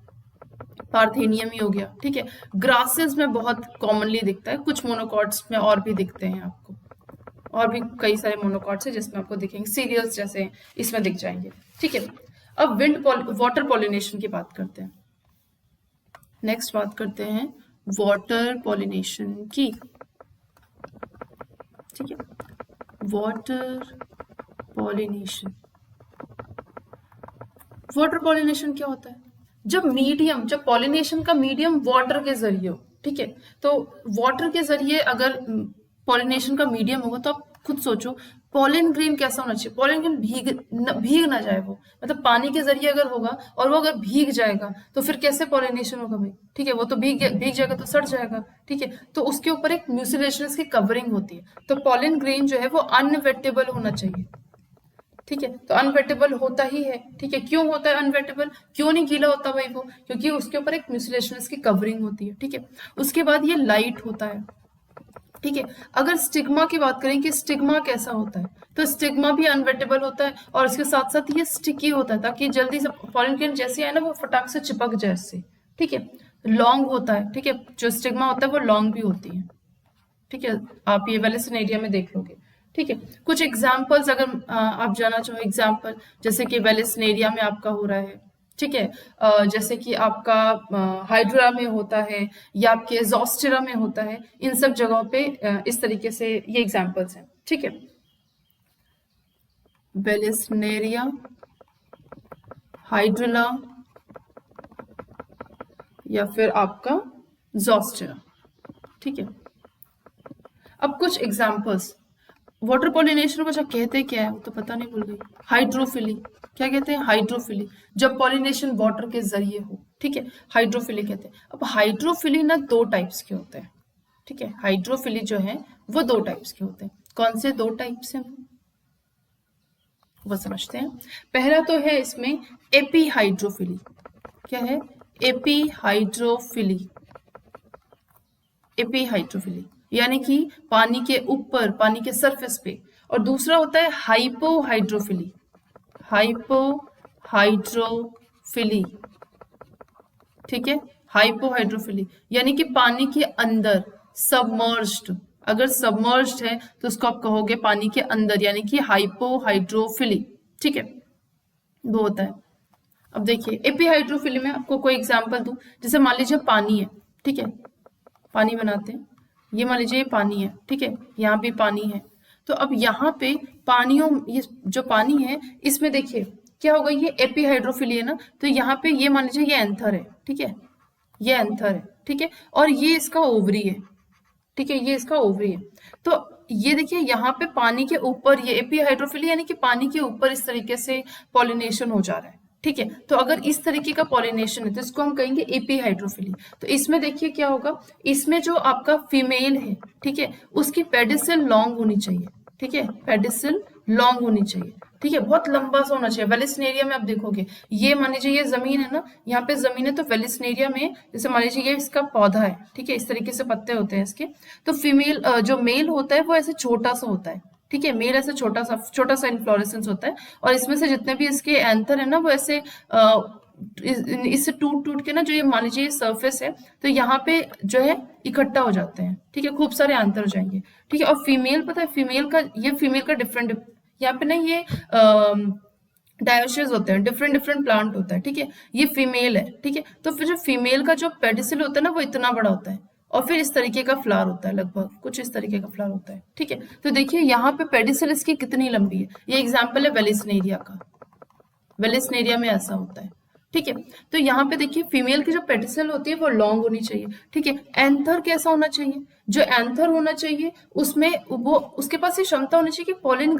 पार्थेनियम ही हो गया, ठीक है। ग्रासेस में बहुत कॉमनली दिखता है, कुछ मोनोकॉट्स में और भी दिखते हैं आपको, और भी कई सारे मोनोकॉट्स हैं जिसमें आपको दिखेंगे, सीरियल्स जैसे इसमें दिख जाएंगे, ठीक है। अब वाटर पॉलिनेशन की बात करते हैं। नेक्स्ट बात करते हैं वाटर पॉलिनेशन की, ठीक है। वाटर पॉलिनेशन, वाटर पॉलिनेशन क्या होता है? जब पॉलिनेशन का मीडियम वाटर के जरिए हो, ठीक है। तो वाटर के जरिए अगर पॉलिनेशन का मीडियम होगा तो आप खुद सोचो पॉलन ग्रेन कैसा होना चाहिए। पॉलन ग्रेन भीग ना जाए, वो मतलब पानी के जरिए अगर होगा और वो अगर भीग जाएगा तो फिर कैसे पॉलिनेशन होगा भाई, ठीक है। वो तो भीग जाएगा तो सड़ जाएगा, ठीक है। तो उसके ऊपर एक म्यूसिलेशंस की कवरिंग होती है। तो पॉलन ग्रेन जो है वो अनवेटेबल होना चाहिए, ठीक है। तो अनवेटेबल होता ही है, ठीक है। क्यों होता है अनवेटेबल, क्यों नहीं गीला होता भाई वो? क्योंकि उसके ऊपर एक म्यूसिलेशंस की कवरिंग होती है, ठीक है। उसके बाद ये लाइट होता है, ठीक है। अगर स्टिग्मा की बात करें कि स्टिग्मा कैसा होता है, तो स्टिग्मा भी अनवेटेबल होता है और उसके साथ साथ ये स्टिकी होता है, ताकि जल्दी से पॉलन ग्रेन जैसे है ना वो फटाक से चिपक जाए इससे, ठीक है। लॉन्ग होता है, ठीक है। जो स्टिग्मा होता है वो लॉन्ग भी होती है, ठीक है। आप ये वेलिसिनेरिया में देख लोगे, ठीक है। कुछ एग्जाम्पल्स अगर आप जाना चाहो, एग्जाम्पल जैसे कि वेलिसिनेरिया में आपका हो रहा है, ठीक है। जैसे कि आपका हाइड्रा में होता है या आपके ज़ोस्टेरा में होता है, इन सब जगहों पे इस तरीके से ये एग्जाम्पल्स हैं, ठीक है। वेलिसिनेरिया, हाइड्रा या फिर आपका ज़ोस्टेरा, ठीक है। अब कुछ एग्जाम्पल्स, वाटर पॉलिनेशन को जब कहते क्या है वो तो पता नहीं, भूल गई। हाइड्रोफिली, क्या कहते हैं? हाइड्रोफिली, जब पॉलिनेशन वाटर के जरिए हो, ठीक है, हाइड्रोफिली कहते हैं। अब हाइड्रोफिली ना दो टाइप्स के होते हैं, ठीक है। हाइड्रोफिली जो है वो दो टाइप्स के होते हैं। कौन से दो टाइप्स हैं वो समझते हैं। पहला तो है इसमें एपीहाइड्रोफिली। क्या है? एपीहाइड्रोफिली। एपीहाइड्रोफिली यानी कि पानी के ऊपर, पानी के सरफेस पे। और दूसरा होता है हाइपोहाइड्रोफिली। हाइपोहाइड्रोफिली, ठीक है। हाइपोहाइड्रोफिली यानी कि पानी के अंदर, सबमर्ज्ड। अगर सबमर्ज्ड है तो उसको आप कहोगे पानी के अंदर, यानी कि हाइपोहाइड्रोफिली, ठीक है, वो होता है। अब देखिए एपीहाइड्रोफिली में आपको कोई एग्जांपल दूं, जैसे मान लीजिए पानी है, ठीक है, पानी बनाते हैं, ये मान लीजिए ये पानी है, ठीक है, यहाँ भी पानी है। तो अब यहाँ पे पानियों, ये जो पानी है इसमें देखिए क्या होगा, ये एपीहाइड्रोफिली है ना, तो यहाँ पे ये मान लीजिए ये एंथर है, ठीक है, ये एंथर है, ठीक है, और ये इसका ओवरी है, ठीक है, ये इसका ओवरी है। तो ये देखिए यहाँ पे पानी के ऊपर ये एपीहाइड्रोफिली यानी कि पानी के ऊपर इस तरीके से पॉलिनेशन हो जा रहा है, ठीक है। तो अगर इस तरीके का पॉलिनेशन है तो इसको हम कहेंगे एपीहाइड्रोफिली। तो इसमें देखिए क्या होगा, इसमें जो आपका फीमेल है, ठीक है, उसकी पेडिसल लॉन्ग होनी चाहिए, ठीक है, पेडिसल लॉन्ग होनी चाहिए, ठीक है, बहुत लंबा सा होना चाहिए। वेलिसिनेरिया में आप देखोगे, ये मान लीजिए ये जमीन है ना, यहाँ पे जमीन है, तो वेलिसिनेरिया में जैसे मान लीजिए ये इसका पौधा है, ठीक है, इस तरीके से पत्ते होते हैं इसके। तो फीमेल जो मेल होता है वो ऐसे छोटा सा होता है, ठीक है, मेल ऐसे छोटा सा इन्फ्लोरेसेंस होता है, और इसमें से जितने भी इसके एंथर है ना वो ऐसे इससे टूट के ना, जो ये मान लीजिए ये सरफेस है, तो यहाँ पे जो है इकट्ठा हो जाते हैं, ठीक है, खूब सारे एंथर हो जाएंगे, ठीक है। और फीमेल, पता है फीमेल का डिफरेंट, यहाँ पे ना ये डायोसियस होते हैं, डिफरेंट प्लांट होता है, ठीक है, ये फीमेल है, ठीक है। तो फिर जो फीमेल का जो पेडिसल होता है ना वो इतना बड़ा होता है, और फिर इस तरीके का फ्लावर होता है, लगभग कुछ इस तरीके का फ्लावर होता है। ठीक है, तो देखिए यहाँ पे पेडिसल इसकी कितनी लंबी है। ये एग्जाम्पल है वेलिस्नेरिया का, वेलिस्नेरिया में ऐसा होता है। ठीक है, तो यहाँ पे देखिए फीमेल की जो पेडिसल होती है वो लॉन्ग होनी चाहिए। ठीक है, एंथर कैसा होना चाहिए, जो एंथर होना चाहिए उसमें वो उसके पास ये क्षमता होनी चाहिए कि पॉलिन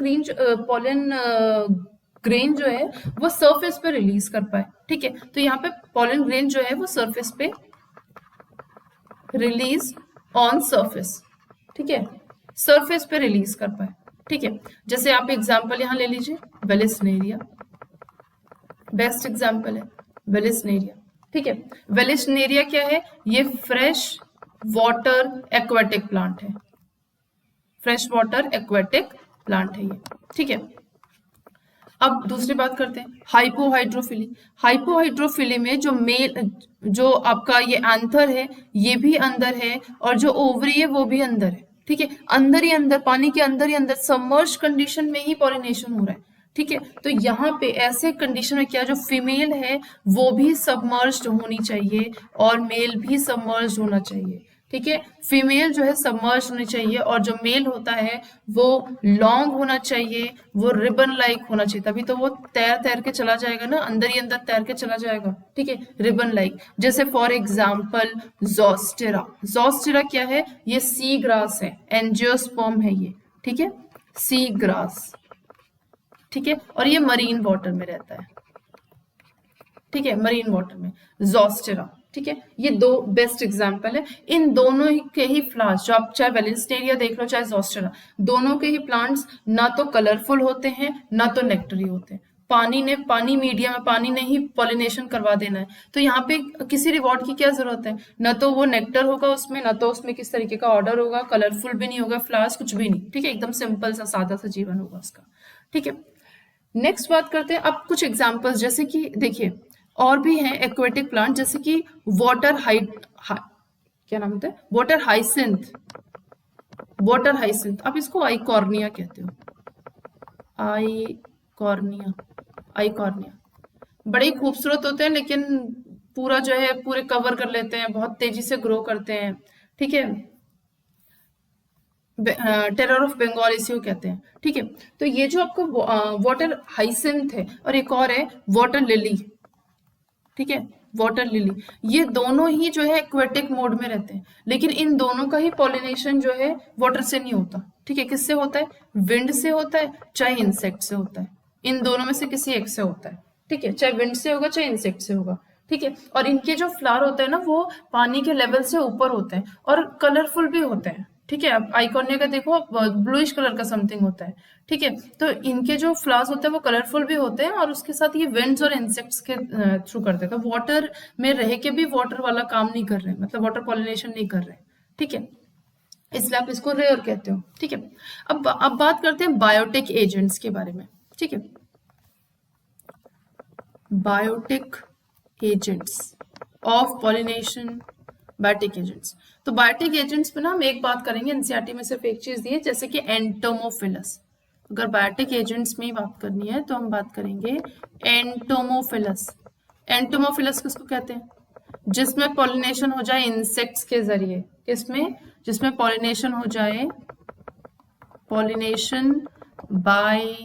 ग्रेन जो है वो सरफेस पे रिलीज कर पाए। ठीक है, तो यहाँ पे पॉलिन ग्रेन जो है वो सरफेस पे रिलीज ऑन सरफेस। ठीक है, सरफेस पे रिलीज कर पाए। ठीक है, जैसे आप एग्जांपल यहाँ ले लीजिए, वेलिस्नेरिया बेस्ट एग्जांपल है, वेलिस्नेरिया। ठीक है, वेलिस्नेरिया क्या है, ये फ्रेश वाटर एक्वाटिक प्लांट है, फ्रेश वाटर एक्वाटिक प्लांट है ये। ठीक है, अब दूसरी बात करते हैं हाइपोहाइड्रोफिली। हाइपोहाइड्रोफिली में जो आपका ये एंथर है ये भी अंदर है और जो ओवरी है वो भी अंदर है। ठीक है, अंदर ही अंदर, पानी के अंदर ही अंदर सबमर्ज कंडीशन में ही पॉलिनेशन हो रहा है। ठीक है, तो यहाँ पे ऐसे कंडीशन में क्या, जो फीमेल है वो भी सबमर्ज्ड होनी चाहिए और मेल भी सबमर्ज्ड होना चाहिए। ठीक है, फीमेल जो है सबमर्ज होनी चाहिए और जो मेल होता है वो लॉन्ग होना चाहिए, वो रिबन लाइक होना चाहिए, तभी तो वो तैर तैर के चला जाएगा ना, अंदर ही अंदर तैर के चला जाएगा। ठीक है, रिबन लाइक। जैसे फॉर एग्जाम्पल ज़ोस्टेरा। ज़ोस्टेरा क्या है, ये सी ग्रास है, एंजियोस्पर्म है ये। ठीक है, सी ग्रास। ठीक है, और ये मरीन वाटर में रहता है। ठीक है, मरीन वाटर में ज़ोस्टेरा। ठीक है, ये दो बेस्ट एग्जाम्पल है। इन दोनों के ही प्लांट्स, जो आप चाहे वेलिस्नेरिया देख लो चाहे ज़ोस्टेरा, दोनों के ही प्लांट्स ना तो कलरफुल होते हैं ना तो नेक्टरी होते हैं। पानी मीडियम में, पानी ने ही पॉलिनेशन करवा देना है, तो यहाँ पे किसी रिवॉर्ड की क्या जरूरत है, ना तो वो नेक्टर होगा उसमें, ना तो उसमें किस तरीके का ऑर्डर होगा, कलरफुल भी नहीं होगा, फ्लावर्स कुछ भी नहीं। ठीक है, एकदम सिंपल सा सादा सा जीवन होगा उसका। ठीक है, नेक्स्ट बात करते हैं अब कुछ एग्जाम्पल्स, जैसे कि देखिए और भी हैं एक्वेटिक प्लांट, जैसे कि क्या नाम होता है, वाटर हाइसिंथ। आप इसको आइकॉर्निया कहते हो, आइकॉर्निया। बड़े ही खूबसूरत होते हैं लेकिन पूरा जो है पूरे कवर कर लेते हैं, बहुत तेजी से ग्रो करते हैं। ठीक है, टेरर ऑफ बंगाल इसी को कहते हैं। ठीक है, तो ये जो आपको वाटर हाइसिंथ है और एक और है वाटर लिली। ठीक है, वाटर लिली, ये दोनों ही जो है एक्वेटिक मोड में रहते हैं, लेकिन इन दोनों का ही पॉलिनेशन जो है वाटर से नहीं होता। ठीक है, किससे होता है, विंड से होता है चाहे इंसेक्ट से होता है, इन दोनों में से किसी एक से होता है। ठीक है, चाहे विंड से होगा चाहे इंसेक्ट से होगा। ठीक है, और इनके जो फ्लावर होते हैं ना वो पानी के लेवल से ऊपर होते हैं और कलरफुल भी होते हैं। ठीक है, आप आइकॉनिया का देखो, ब्लूइश कलर का समथिंग होता है। ठीक है, तो इनके जो फ्लावर्स होते हैं वो कलरफुल भी होते हैं और उसके साथ ये विंड्स और इंसेक्ट्स के थ्रू करते हैं, तो वाटर में रह के भी वाटर वाला काम नहीं कर रहे, मतलब वाटर पॉलिनेशन नहीं कर रहे। ठीक है, इसलिए आप इसको रेयर कहते हो। ठीक है, अब बात करते हैं बायोटिक एजेंट्स के बारे में। ठीक है, biotic agents of pollination, biotic agents. तो बायोटिक एजेंट्स में ना हम एक बात करेंगे, एनसीईआरटी में सिर्फ एक चीज दी है, जैसे कि एंटोमोफिलस। अगर बायोटिक एजेंट्स में ही बात करनी है तो हम बात करेंगे एंटोमोफिलस। एंटोमोफिलस किसको कहते हैं, जिसमें पॉलिनेशन हो जाए इंसेक्ट्स के जरिए। किसमें, जिसमें पॉलिनेशन हो जाए, पॉलिनेशन बाय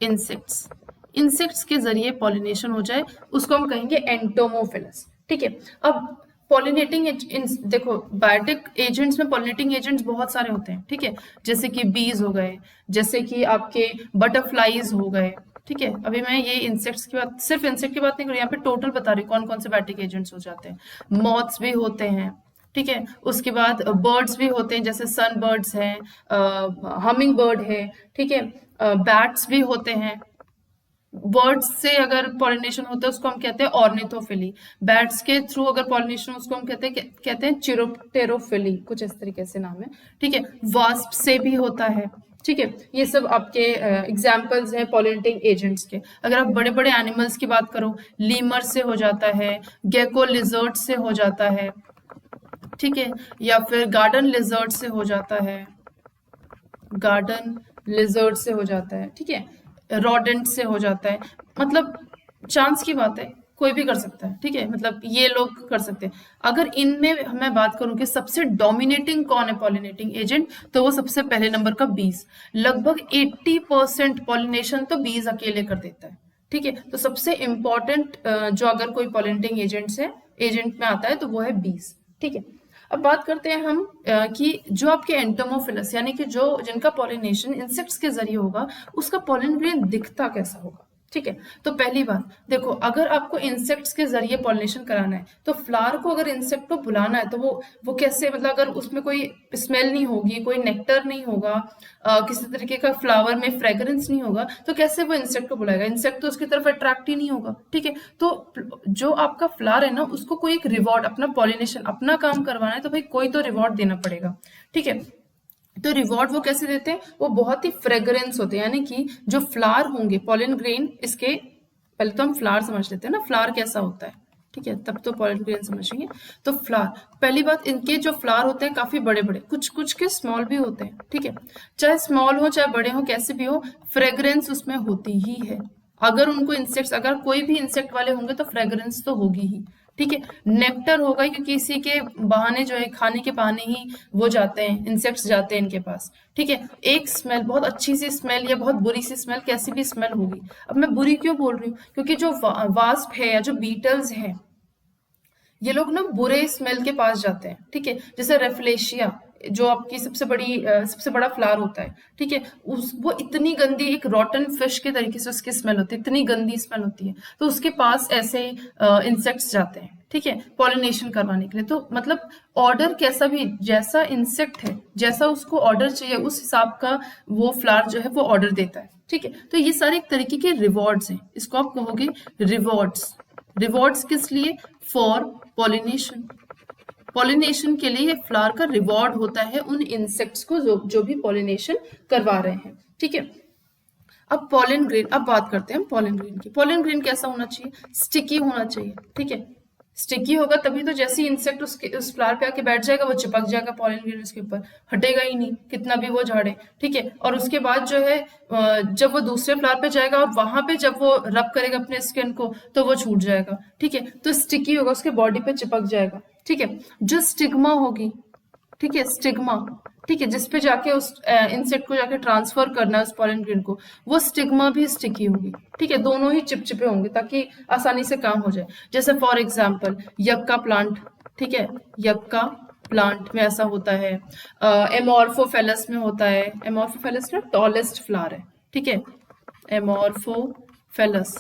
इंसेक्ट्स, इंसेक्ट्स के जरिए पॉलिनेशन हो जाए, उसको हम कहेंगे एंटोमोफिलस। ठीक है, अब पॉलिनेटिंग देखो बायोटिक एजेंट्स में पॉलिनेटिंग एजेंट्स बहुत सारे होते हैं। ठीक है, जैसे कि बीज हो गए, जैसे कि आपके बटरफ्लाईज हो गए। ठीक है, अभी मैं ये इंसेक्ट्स की बात, सिर्फ इंसेक्ट की बात नहीं कर रही, यहाँ पे टोटल बता रही कौन कौन से बायोटिक एजेंट्स हो जाते हैं। मॉथ्स भी होते हैं। ठीक है, उसके बाद बर्ड्स भी होते हैं, जैसे सन बर्ड्स हैं, हमिंग बर्ड है। ठीक है, बैट्स भी होते हैं। बर्ड्स से अगर पॉलिनेशन होता है उसको हम कहते हैं ऑर्निथोफिली, बैट्स के थ्रू अगर पॉलिनेशन उसको हम कहते हैं चिरोप्टेरोफिली, कुछ इस तरीके से नाम है। ठीक है, वास्प से भी होता है। ठीक है, ये सब आपके एग्जाम्पल्स हैं पॉलिनेटिंग एजेंट्स के। अगर आप बड़े बड़े एनिमल्स की बात करो, लीमर से हो जाता है, गेको लिजर्ड से हो जाता है। ठीक है, या फिर गार्डन लिजर्ड से हो जाता है, गार्डन लिजर्ड से हो जाता है। ठीक है, रोडेंट से हो जाता है, मतलब चांस की बात है, कोई भी कर सकता है, ठीक है, मतलब ये लोग कर सकते हैं। अगर इनमें मैं बात करूं कि सबसे डोमिनेटिंग कौन है पॉलिनेटिंग एजेंट, तो वो सबसे पहले नंबर का बीज। लगभग 80% पॉलिनेशन तो बीज अकेले कर देता है, ठीक है। तो सबसे इंपॉर्टेंट जो अगर कोई पॉलिनेटिंग एजेंट में आता है तो वो है बीज, ठीक है। अब बात करते हैं हम कि जो आपके एंटोमोफिलस यानी कि जो जिनका पॉलिनेशन इंसेक्ट्स के जरिए होगा, उसका पॉलन ग्रेन दिखता कैसा होगा, ठीक है। तो पहली बात देखो, अगर आपको इंसेक्ट्स के जरिए पॉलिनेशन कराना है तो फ्लावर को अगर इंसेक्ट को बुलाना है तो वो कैसे, मतलब अगर उसमें कोई स्मेल नहीं होगी, कोई नेक्टर नहीं होगा, किसी तरीके का फ्लावर में फ्रेग्रेंस नहीं होगा, तो कैसे वो इंसेक्ट को बुलाएगा? इंसेक्ट तो उसकी तरफ अट्रैक्ट ही नहीं होगा, ठीक है। तो जो आपका फ्लावर है ना, उसको कोई एक रिवॉर्ड, अपना पॉलिनेशन अपना काम करवाना है तो भाई कोई तो रिवॉर्ड देना पड़ेगा, ठीक है। तो रिवॉर्ड वो कैसे देते हैं? वो बहुत ही फ्रेग्रेंस होते हैं, यानी कि जो फ्लावर होंगे पॉलन ग्रेन, इसके पहले तो हम फ्लावर समझ लेते हैं ना, फ्लावर कैसा होता है, ठीक है, तब तो पॉलन ग्रेन समझेंगे। तो फ्लावर, पहली बात, इनके जो फ्लावर होते हैं काफी बड़े बड़े, कुछ कुछ के स्मॉल भी होते हैं, ठीक है। चाहे स्मॉल हो चाहे बड़े हो, कैसे भी हो, फ्रेग्रेंस उसमें होती ही है। अगर उनको इंसेक्ट्स, अगर कोई भी इंसेक्ट वाले होंगे तो फ्रेग्रेंस तो होगी ही, ठीक है। नेक्टर होगा क्योंकि इसी के बहाने जो है, खाने के बहाने ही वो जाते हैं, इंसेक्ट्स जाते हैं इनके पास, ठीक है। एक स्मेल, बहुत अच्छी सी स्मेल या बहुत बुरी सी स्मेल, कैसी भी स्मेल होगी। अब मैं बुरी क्यों बोल रही हूँ? क्योंकि जो वास्प है या जो बीटल्स हैं, ये लोग ना बुरे स्मेल के पास जाते हैं, ठीक है। जैसे रेफलेशिया, जो आपकी सबसे बड़ा फ्लावर होता है, ठीक है, वो इतनी गंदी, एक रॉटन फिश के तरीके से उसकी स्मेल होती है, इतनी गंदी स्मेल होती है, तो उसके पास ऐसे इंसेक्ट्स जाते हैं, ठीक है, पॉलिनेशन करवाने के लिए। तो मतलब ऑर्डर कैसा भी, जैसा इंसेक्ट है, जैसा उसको ऑर्डर चाहिए, उस हिसाब का वो फ्लावर जो है वो ऑर्डर देता है, ठीक है। तो ये सारे एक तरीके के रिवॉर्ड्स हैं, इसको आप कहोगे रिवॉर्ड्स। रिवॉर्ड्स किस लिए? For pollination. पॉलिनेशन के लिए फ्लावर का रिवॉर्ड होता है उन इंसेक्ट्स को जो भी पॉलिनेशन करवा रहे हैं, ठीक है। अब पॉलन ग्रेन, अब बात करते हैं हम पॉलन ग्रेन की। पॉलन ग्रेन कैसा होना चाहिए? स्टिकी होना चाहिए, ठीक है। स्टिकी होगा तभी तो जैसे इंसेक्ट उस फ्लावर पे आके बैठ जाएगा, वो चिपक जाएगा पॉलन ग्रेन, उसके ऊपर हटेगा ही नहीं, कितना भी वो झाड़े, ठीक है। और उसके बाद जो है जब वो दूसरे फ्लावर पे जाएगा और वहां पे जब वो रब करेगा अपने स्किन को तो वो छूट जाएगा, ठीक है। तो स्टिकी होगा, उसके बॉडी पे चिपक जाएगा, ठीक है। जो स्टिग्मा होगी, ठीक है, स्टिग्मा, ठीक है, जिसपे जाके उस इंसेक्ट को जाके ट्रांसफर करना है उस पॉलन ग्रेन को, वो स्टिग्मा भी स्टिकी होगी, ठीक है। दोनों ही चिपचिपे होंगे ताकि आसानी से काम हो जाए। जैसे फॉर एग्जांपल यक्का प्लांट, ठीक है, यक्का प्लांट में ऐसा होता है, एमोर्फोफेलस में होता है। एमोर्फोफेलस ना टॉलेस्ट फ्लावर है, ठीक है, एमोर्फोफेलस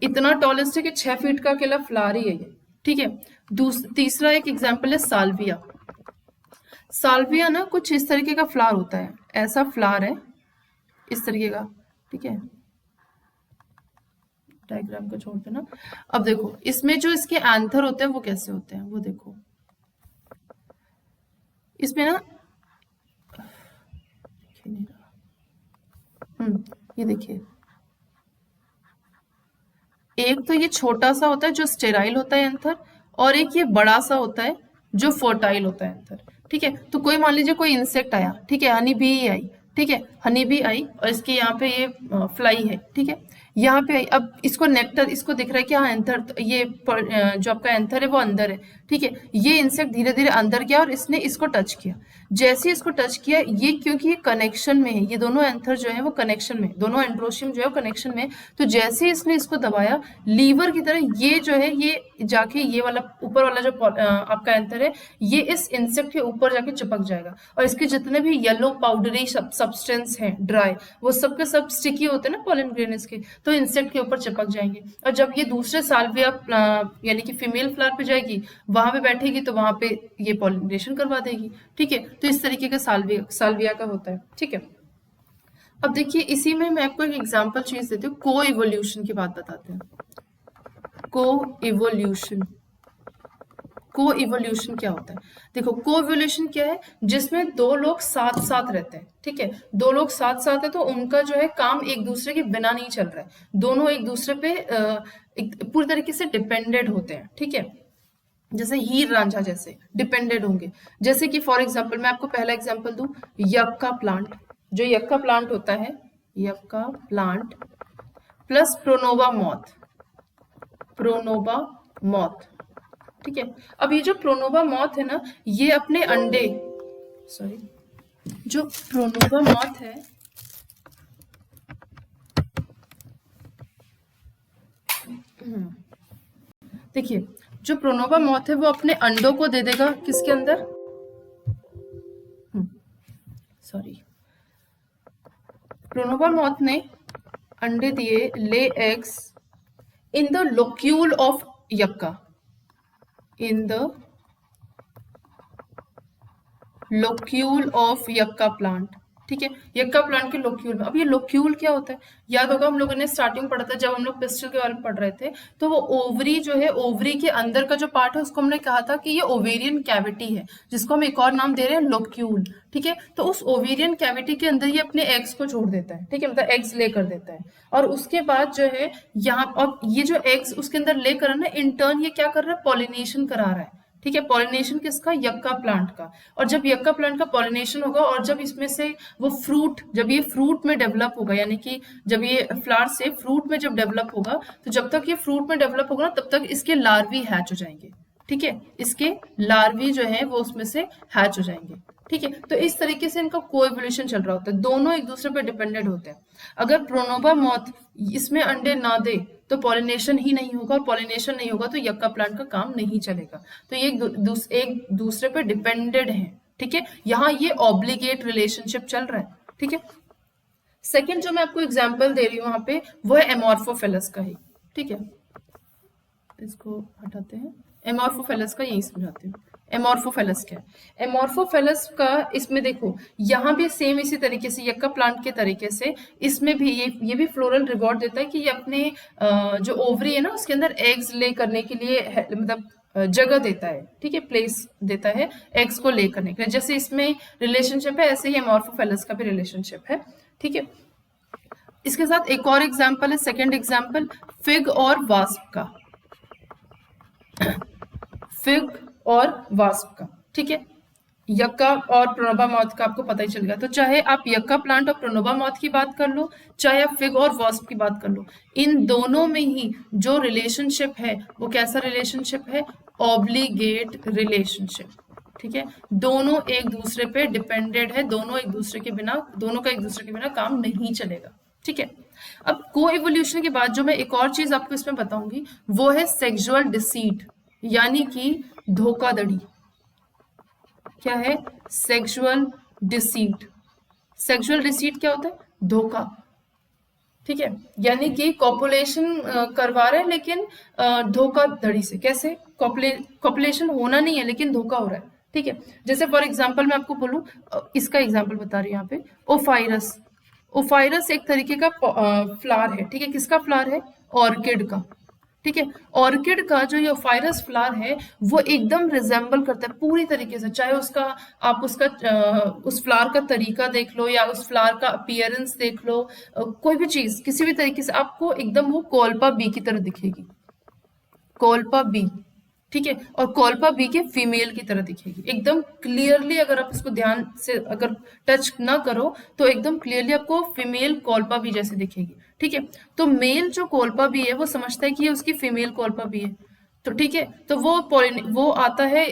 इतना टॉलेस्ट है कि 6 फीट का अकेला फ्लावर ही है ये, ठीक है। तीसरा एक एग्जाम्पल है साल्विया। साल्विया ना कुछ इस तरीके का फ्लावर होता है, ऐसा फ्लावर है इस तरीके का, ठीक है, डायग्राम को छोड़ देना। अब देखो इसमें जो इसके एंथर होते हैं वो कैसे होते हैं, वो देखो इसमें ना, ये देखिए, एक तो ये छोटा सा होता है जो स्टेराइल होता है एंथर, और एक ये बड़ा सा होता है जो फर्टाइल होता है एंथर, ठीक है। तो कोई मान लीजिए कोई इंसेक्ट आया, ठीक है, हनी बी आई, ठीक है, हनी बी आई और इसके यहाँ पे ये फ्लाई है, ठीक है, यहाँ पे आई। अब इसको नेक्टर, इसको दिख रहा है कि हाँ एंथर, ये जो आपका एंथर है वो अंदर है, ठीक है। ये इंसेक्ट धीरे धीरे अंदर गया और इसने इसको टच किया। जैसे इसको टच किया, ये क्योंकि ये कनेक्शन में है, ये दोनों एंथर जो है वो कनेक्शन में, दोनों एंड्रोशियम जो है वो कनेक्शन में, तो जैसे ही इसने इसको दबाया, लीवर की तरह ये जो है ये जाके ये वाला ऊपर वाला जो आपका एंथर है, ये इस इंसेक्ट के ऊपर जाके चिपक जाएगा, और इसके जितने भी येलो पाउडरी सब्सटेंस हैं ड्राई, वो सब के सब स्टिकी होते हैं ना पॉलन ग्रेन इसके, तो इंसेक्ट के ऊपर चिपक जाएंगे। और जब ये दूसरे साल्विया यानी कि फीमेल फ्लावर पे जाएगी, वहां पे बैठेगी, तो वहां पे ये पॉलिनेशन करवा देगी, ठीक है। तो इस तरीके का साल्विया का होता है, ठीक है। अब देखिए इसी में मैं आपको एक एग्जांपल चीज देती हूँ, को इवोल्यूशन की बात बताते हैं। को इवोल्यूशन, को इवोल्यूशन क्या होता है? देखो को इवोल्यूशन क्या है, जिसमें दो लोग साथ साथ रहते हैं, ठीक है, दो लोग साथ साथ है तो उनका जो है काम एक दूसरे के बिना नहीं चल रहा है, दोनों एक दूसरे पे पूरी तरीके से डिपेंडेड होते हैं, ठीक है। जैसे हीर रांझा जैसे डिपेंडेड होंगे। जैसे कि फॉर एग्जांपल मैं आपको पहला एग्जांपल दूं, यक्का प्लांट। जो यक्का प्लांट होता है, yucca plant plus pronuba moth, pronuba moth. ठीक है, अब ये जो प्रोनोबा मॉथ है ना, ये अपने अंडे, सॉरी, जो प्रोनोबा मॉथ है, देखिए जो प्रोनोबा मॉथ है वो अपने अंडों को दे देगा किसके अंदर, सॉरी, प्रोनोबा मॉथ ने अंडे दिए, lay eggs in the locule of yucca, in the locule of yucca plant. ठीक है, यक्का प्लांट के लोक्यूल में। अब ये लोक्यूल क्या होता है, याद होगा हम लोगों ने स्टार्टिंग में पढ़ा था जब हम लोग पिस्टल के बारे में पढ़ रहे थे, तो वो ओवरी जो है, ओवरी के अंदर का जो पार्ट है उसको हमने कहा था कि ये ओवेरियन कैविटी है, जिसको हम एक और नाम दे रहे हैं लोक्यूल। ठीक है, तो उस ओवेरियन कैविटी के अंदर ये अपने एग्स को छोड़ देता है। ठीक है, मतलब एग्स ले कर देता है, और उसके बाद जो है यहाँ, और ये जो एग्स उसके अंदर लेकर ना, इंटर्न ये क्या कर रहा है, पॉलिनेशन करा रहा है। ठीक है, पॉलिनेशन किसका, यक्का प्लांट का। और जब यक्का प्लांट का पॉलिनेशन होगा और जब इसमें से वो फ्रूट, जब ये फ्रूट में डेवलप होगा, यानी कि जब ये फ्लावर से फ्रूट में जब डेवलप होगा, तो जब तक ये फ्रूट में डेवलप होगा ना, तब तक इसके लार्वी हैच हो जाएंगे। ठीक है, इसके लार्वी जो है वो उसमें से हैच हो जाएंगे। ठीक है, तो इस तरीके से इनका कोएवोल्यूशन चल रहा होता है, दोनों एक दूसरे पर डिपेंडेंट होते हैं। अगर प्रोनोबा मॉथ इसमें अंडे ना दे तो पॉलिनेशन ही नहीं होगा, और पॉलिनेशन नहीं होगा तो यक्का प्लांट का काम नहीं चलेगा। तो ये एक दूसरे पे डिपेंडेड है। ठीक है, यहाँ ये ऑब्लिगेट रिलेशनशिप चल रहा है। ठीक है, सेकंड जो मैं आपको एग्जांपल दे रही हूँ वहां पे, वो है एमॉर्फोफेलस का ही। ठीक है, इसको हटाते हैं, एमॉर्फोफेलस का यही समझाती हूँ। एमॉर्फोफेलस क्या है, एमॉर्फोफेलस का, इसमें देखो यहाँ भी सेम इसी तरीके से यक्का प्लांट के तरीके से इसमें भी ये भी फ्लोरल रिवॉर्ड देता है कि ये अपने जो ओवरी है ना उसके अंदर एग्स ले करने के लिए मतलब जगह देता है। ठीक है, प्लेस देता है एग्स को ले करने के लिए। जैसे इसमें रिलेशनशिप है, ऐसे ही एमॉर्फोफेलस का भी रिलेशनशिप है। ठीक है, इसके साथ एक और एग्जाम्पल है, सेकेंड एग्जाम्पल फिग और वास्प का, फिग और वास्प का। ठीक है, यक्का और प्रोनोबा मॉथ का आपको पता ही चल गया। तो चाहे आप यक्का प्लांट और प्रोनोबा मॉथ की बात कर लो, चाहे आप फिग और वास्प की बात कर लो, इन दोनों में ही जो रिलेशनशिप है वो कैसा रिलेशनशिप है, ऑब्लिगेट रिलेशनशिप। ठीक है, दोनों एक दूसरे पे डिपेंडेड है, दोनों एक दूसरे के बिना, दोनों का एक दूसरे के बिना काम नहीं चलेगा। ठीक है, अब को एवोल्यूशन के बाद जो मैं एक और चीज आपको इसमें बताऊंगी वो है सेक्सुअल डिसीट, यानी कि धोखाधड़ी। क्या है, सेक्सुअल डिसीट। सेक्सुअल डिसीट क्या होता है, धोखा। ठीक है, यानी कि कॉपुलेशन करवा रहे हैं लेकिन धोखाधड़ी से। कैसे, कॉपुलेशन होना नहीं है लेकिन धोखा हो रहा है। ठीक है, जैसे फॉर एग्जांपल मैं आपको बोलूं, इसका एग्जांपल बता रही हूँ यहाँ पे, ओफाइरस। ओफाइरस एक तरीके का फ्लावर है। ठीक है, किसका फ्लावर है, ऑर्किड का। ठीक है, ऑर्किड का जो ये ओफाइरस फ्लावर है वो एकदम रिजेंबल करता है पूरी तरीके से, चाहे उसका, आप उसका उस फ्लावर का तरीका देख लो या उस फ्लावर का अपीयरेंस देख लो, कोई भी चीज किसी भी तरीके से आपको एकदम वो कोल्पा बी की तरह दिखेगी, कोल्पा बी। ठीक है, और कोल्पा बी के फीमेल की तरह दिखेगी एकदम क्लियरली। अगर आप इसको ध्यान से अगर टच ना करो तो एकदम क्लियरली आपको फीमेल कोल्पा बी जैसे दिखेगी। ठीक है, तो मेल जो कोल्पा बी है वो समझता है कि ये उसकी फीमेल कोल्पा बी है, तो ठीक है, तो वो आता है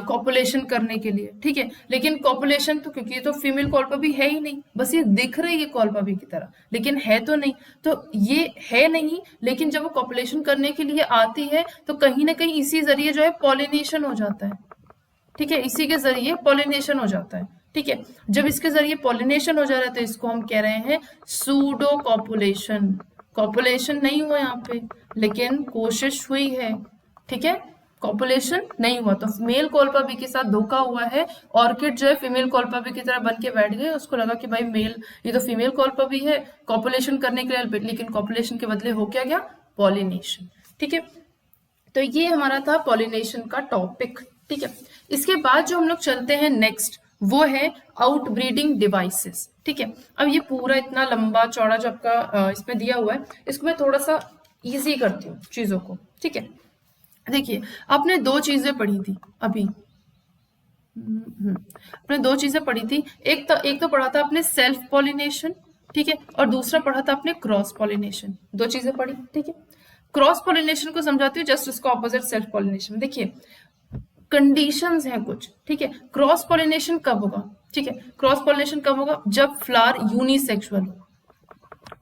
कॉपुलेशन करने के लिए। ठीक है, लेकिन कॉपुलेशन तो, क्योंकि ये तो फीमेल कॉल्पा भी है ही नहीं, बस ये दिख रही है कॉल्पा भी की तरह लेकिन है तो नहीं, तो ये है नहीं, लेकिन जब वो कॉपुलेशन करने के लिए आती है तो कहीं ना कहीं इसी जरिए जो है पॉलिनेशन हो जाता है। ठीक है, इसी के जरिए पॉलिनेशन हो जाता है। ठीक है, जब इसके जरिए पॉलिनेशन हो जा रहा है तो इसको हम कह रहे हैं सूडो कॉपुलेशन। कॉपुलेशन नहीं हुआ यहाँ पे लेकिन कोशिश हुई है। ठीक है, कॉपुलेशन नहीं हुआ तो मेल कोल्पा बी के साथ धोखा हुआ है। ऑर्किड जो है फीमेल कोल्पा बी की तरह बन के बैठ गए, उसको लगा कि भाई मेल, ये तो फीमेल कोल्पा बी है कॉपुलेशन करने के लिए, लेकिन कॉपुलेशन के बदले हो क्या गया, पॉलिनेशन। ठीक है, तो ये हमारा था पॉलिनेशन का टॉपिक। ठीक है, इसके बाद जो हम लोग चलते हैं नेक्स्ट, वो है आउटब्रीडिंग डिवाइसेस। ठीक है, अब ये पूरा इतना लंबा चौड़ा जो आपका इसमें दिया हुआ है, इसको मैं थोड़ा सा इजी करती हूँ चीजों को। ठीक है, देखिए आपने दो चीजें पढ़ी थी अभी, आपने दो चीजें पढ़ी थी, एक तो पढ़ा था आपने सेल्फ पॉलिनेशन। ठीक है, और दूसरा पढ़ा था आपने क्रॉस पॉलिनेशन। दो चीजें पढ़ी। ठीक है, क्रॉस पॉलिनेशन को समझाती हूँ, जस्ट उसका ऑपोजिट सेल्फ पॉलिनेशन। देखिए कंडीशंस हैं कुछ, ठीक है। क्रॉस पॉलिनेशन कब होगा, ठीक है, क्रॉस पॉलिनेशन कब होगा, जब फ्लावर यूनिसेक्सुअल हो,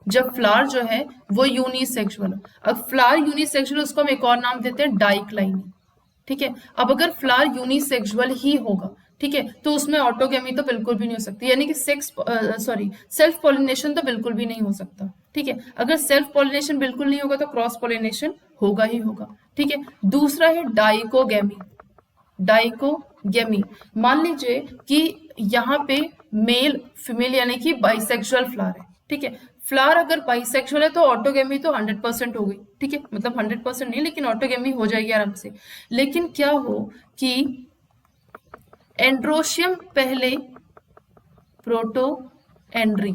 जब फ्लावर जो है वो यूनिसेक्सुअल हो। अब फ्लावर यूनिसेक्सुअल उसको हम एक और नाम देते हैं डाइक्लाइनी, ठीक है। अब अगर फ्लावर यूनिसेक्सुअल ही होगा, ठीक है, तो उसमें ऑटोगेमी तो बिल्कुल भी नहीं हो सकती, यानी कि सेल्फ पॉलिनेशन तो बिल्कुल भी नहीं हो सकता, ठीक है। अगर सेल्फ पॉलिनेशन बिल्कुल नहीं होगा तो क्रॉस पॉलिनेशन होगा ही होगा, ठीक है। दूसरा है डाइकोगेमी। डाइकोगेमी, मान लीजिए कि यहाँ पे मेल फीमेल यानी कि बाइसेक्सुअल फ्लावर है, ठीक है। फ्लावर अगर बाइसेक्सुअल है तो ऑटोगेमी तो 100% हो गई, ठीक है, मतलब 100% नहीं लेकिन ऑटोगेमी हो जाएगी आराम से। लेकिन क्या हो कि एंड्रोशियम पहले प्रोटो एंड्री,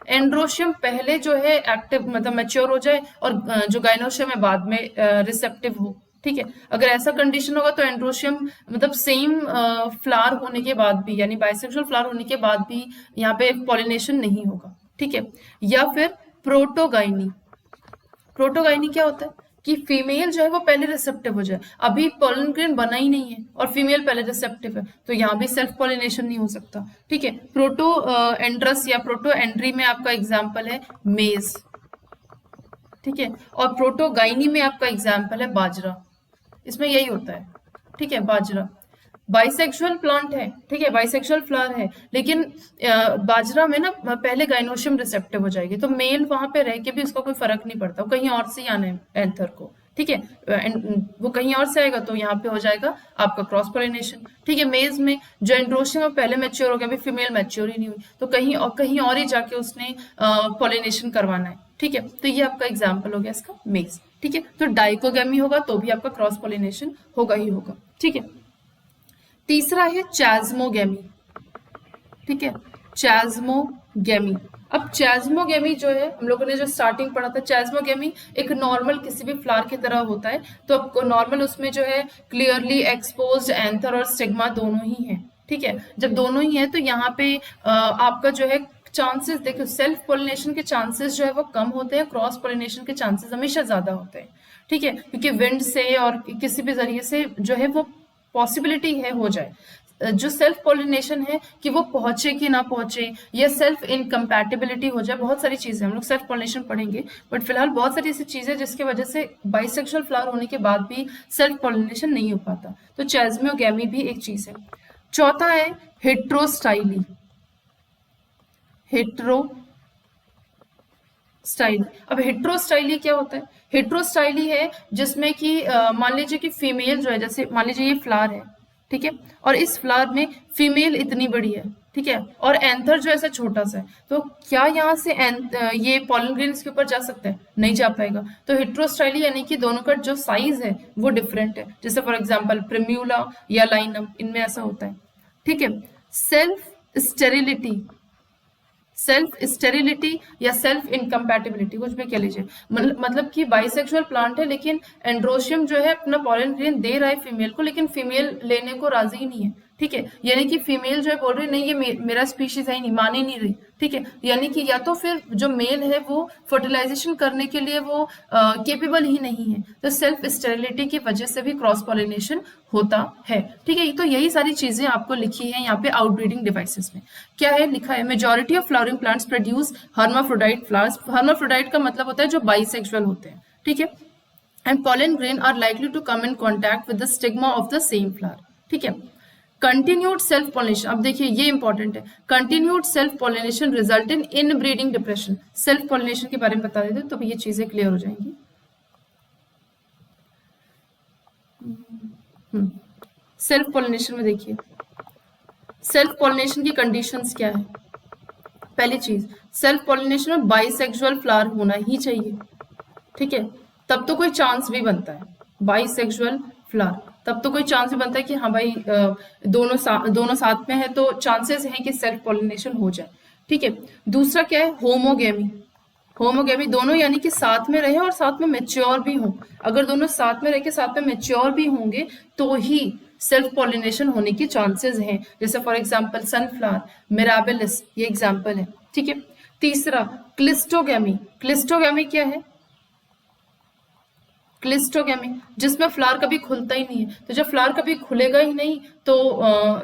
एंड्रोशियम पहले जो है एक्टिव मतलब मैच्योर हो जाए और जो गाइनोशियम है बाद में रिसेप्टिव हो, ठीक है। अगर ऐसा कंडीशन होगा तो एंड्रोशियम मतलब सेम फ्लावर होने के बाद भी यानी बाइसेक्सुअल फ्लावर होने के बाद भी यहाँ पे पॉलिनेशन नहीं होगा, ठीक है। या फिर प्रोटोगाइनी। प्रोटोगाइनी क्या होता है कि फीमेल जो है वो पहले रिसेप्टिव हो जाए, अभी पॉलन ग्रेन बना ही नहीं है और फीमेल पहले रिसेप्टिव है, तो यहाँ भी सेल्फ पॉलिनेशन नहीं हो सकता, ठीक है। प्रोटो एंड्रस या प्रोटो एंड्री में आपका एग्जाम्पल है मेज, ठीक है, और प्रोटोगाइनी में आपका एग्जाम्पल है बाजरा, इसमें यही होता है, ठीक है। बाजरा बाइसेक्सुअल प्लांट है, ठीक है, बाइसेक्सुअल फ्लावर है, लेकिन बाजरा में ना पहले गाइनोशियम रिसेप्टिव हो जाएगी, तो मेल वहां पे रह के भी उसका कोई फर्क नहीं पड़ता, वो कहीं और से ही आना है एंथर को, ठीक है, वो कहीं और से आएगा तो यहाँ पे हो जाएगा आपका क्रॉस पॉलिनेशन, ठीक है। मेज में जो एंड्रोशियम पहले मैच्योर हो गया, अभी फीमेल मैच्योर ही नहीं हुई, तो कहीं और ही जाके उसने पॉलिनेशन करवाना है, ठीक है। तो ये आपका एग्जाम्पल हो गया इसका मेज, ठीक है। तो डाइकोगेमी होगा तो भी आपका क्रॉस पॉलिनेशन होगा ही होगा, ठीक है। तीसरा है चैज्मोगेमी, ठीक है, चैज्मोगेमी। अब चैज्मोगेमी जो है हम लोगों ने जो स्टार्टिंग पढ़ा था, चैज्मोगेमी एक नॉर्मल किसी भी फ्लावर की तरह होता है, तो आपको नॉर्मल उसमें जो है क्लियरली एक्सपोज्ड एंथर और स्टिग्मा दोनों ही है, ठीक है। जब दोनों ही है तो यहाँ पे आपका जो है चांसेस देखो, सेल्फ पॉलिनेशन के चांसेस जो है वो कम होते हैं, क्रॉस पॉलिनेशन के चांसेस हमेशा ज्यादा होते हैं, ठीक है, क्योंकि विंड से और किसी भी जरिए से जो है वो पॉसिबिलिटी है हो जाए। जो सेल्फ पॉलिनेशन है कि वो पहुंचे कि ना पहुंचे, या सेल्फ इनकम्पैटिबिलिटी हो जाए, बहुत सारी चीजें हम लोग सेल्फ पॉलिनेशन पढ़ेंगे, बट फिलहाल बहुत सारी ऐसी चीजें जिसकी वजह से बाइसेक्सुअल फ्लावर होने के बाद भी सेल्फ पॉलिनेशन नहीं हो पाता, तो चैज्मोगेमी भी एक चीज है। चौथा है हेट्रोस्टाइली। हेट्रोस्टाइली, अब हेट्रोस्टाइली क्या होता है, हेट्रोस्टाइली है जिसमें कि मान लीजिए कि फीमेल जो है, जैसे मान लीजिए ये फ्लावर है, ठीक है, और इस फ्लावर में फीमेल इतनी बड़ी है, ठीक है, और एंथर जो ऐसा छोटा सा है, तो क्या यहाँ से ये पॉलन ग्रेन इसके ऊपर जा सकता है, नहीं जा पाएगा। तो हेट्रोस्टाइली यानी कि दोनों का जो साइज है वो डिफरेंट है, जैसे फॉर एग्जांपल प्रिम्यूला या लाइनम, इनमें ऐसा होता है, ठीक है। सेल्फ स्टेरिलिटी या सेल्फ इनकम्पैटिबिलिटी, कुछ भी कह लीजिए, मतलब कि बाइसेक्सुअल प्लांट है लेकिन एंड्रोशियम जो है अपना पॉलन ग्रेन दे रहा है फीमेल को, लेकिन फीमेल लेने को राजी ही नहीं है, ठीक है, यानी कि फीमेल जो है बोल रही नहीं ये मेरा स्पीशीज है ही नहीं, मान ही नहीं रही, ठीक है, यानी कि या तो फिर जो मेल है वो फर्टिलाइजेशन करने के लिए वो केपेबल ही नहीं है, तो सेल्फ स्टेरिलिटी की वजह से भी क्रॉस पॉलिनेशन होता है, ठीक है। तो यही सारी चीजें आपको लिखी है यहाँ पे आउटब्रीडिंग डिवाइसेस में। क्या है लिखा है, majority of flowering plants produce hermaphrodite flowers. Hermaphrodite का मतलब होता है जो बाइसेक्सुअल होते हैं, ठीक है, and pollen grain are likely to come in contact with the stigma of the same flower, ठीक है। कंटिन्यूड सेल्फ पॉलिनेशन, अब देखिए ये इंपॉर्टेंट है, continued self pollination result in inbreeding depression. Self pollination के बारे में बता देते तो ये चीजें क्लियर हो जाएंगी। सेल्फ पॉलिनेशन में देखिए, सेल्फ पॉलिनेशन की कंडीशंस क्या है। पहली चीज, सेल्फ पॉलिनेशन में बाइसेक्सुअल फ्लावर होना ही चाहिए, ठीक है, तब तो कोई चांस भी बनता है, बाइसेक्सुअल फ्लावर, तब तो कोई चांस भी बनता है कि हाँ भाई दोनों साथ में है तो चांसेस हैं कि सेल्फ पॉलिनेशन हो जाए, ठीक है। दूसरा क्या है, होमोगेमी। होमोगेमी दोनों यानी कि साथ में रहे और साथ में मैच्योर भी हों, अगर दोनों साथ में रह के साथ में मैच्योर भी होंगे तो ही सेल्फ पॉलिनेशन होने की चांसेस हैं, जैसे फॉर एग्जांपल सनफ्लावर, मिराबिलिस, ये एग्जांपल है, ठीक है। तीसरा क्लिस्टोगेमी। क्लिस्टोगेमी क्या है, क्लिस्टोगेमी, जिसमें फ्लावर कभी खुलता ही नहीं है। तो जब फ्लावर कभी खुलेगा ही नहीं तो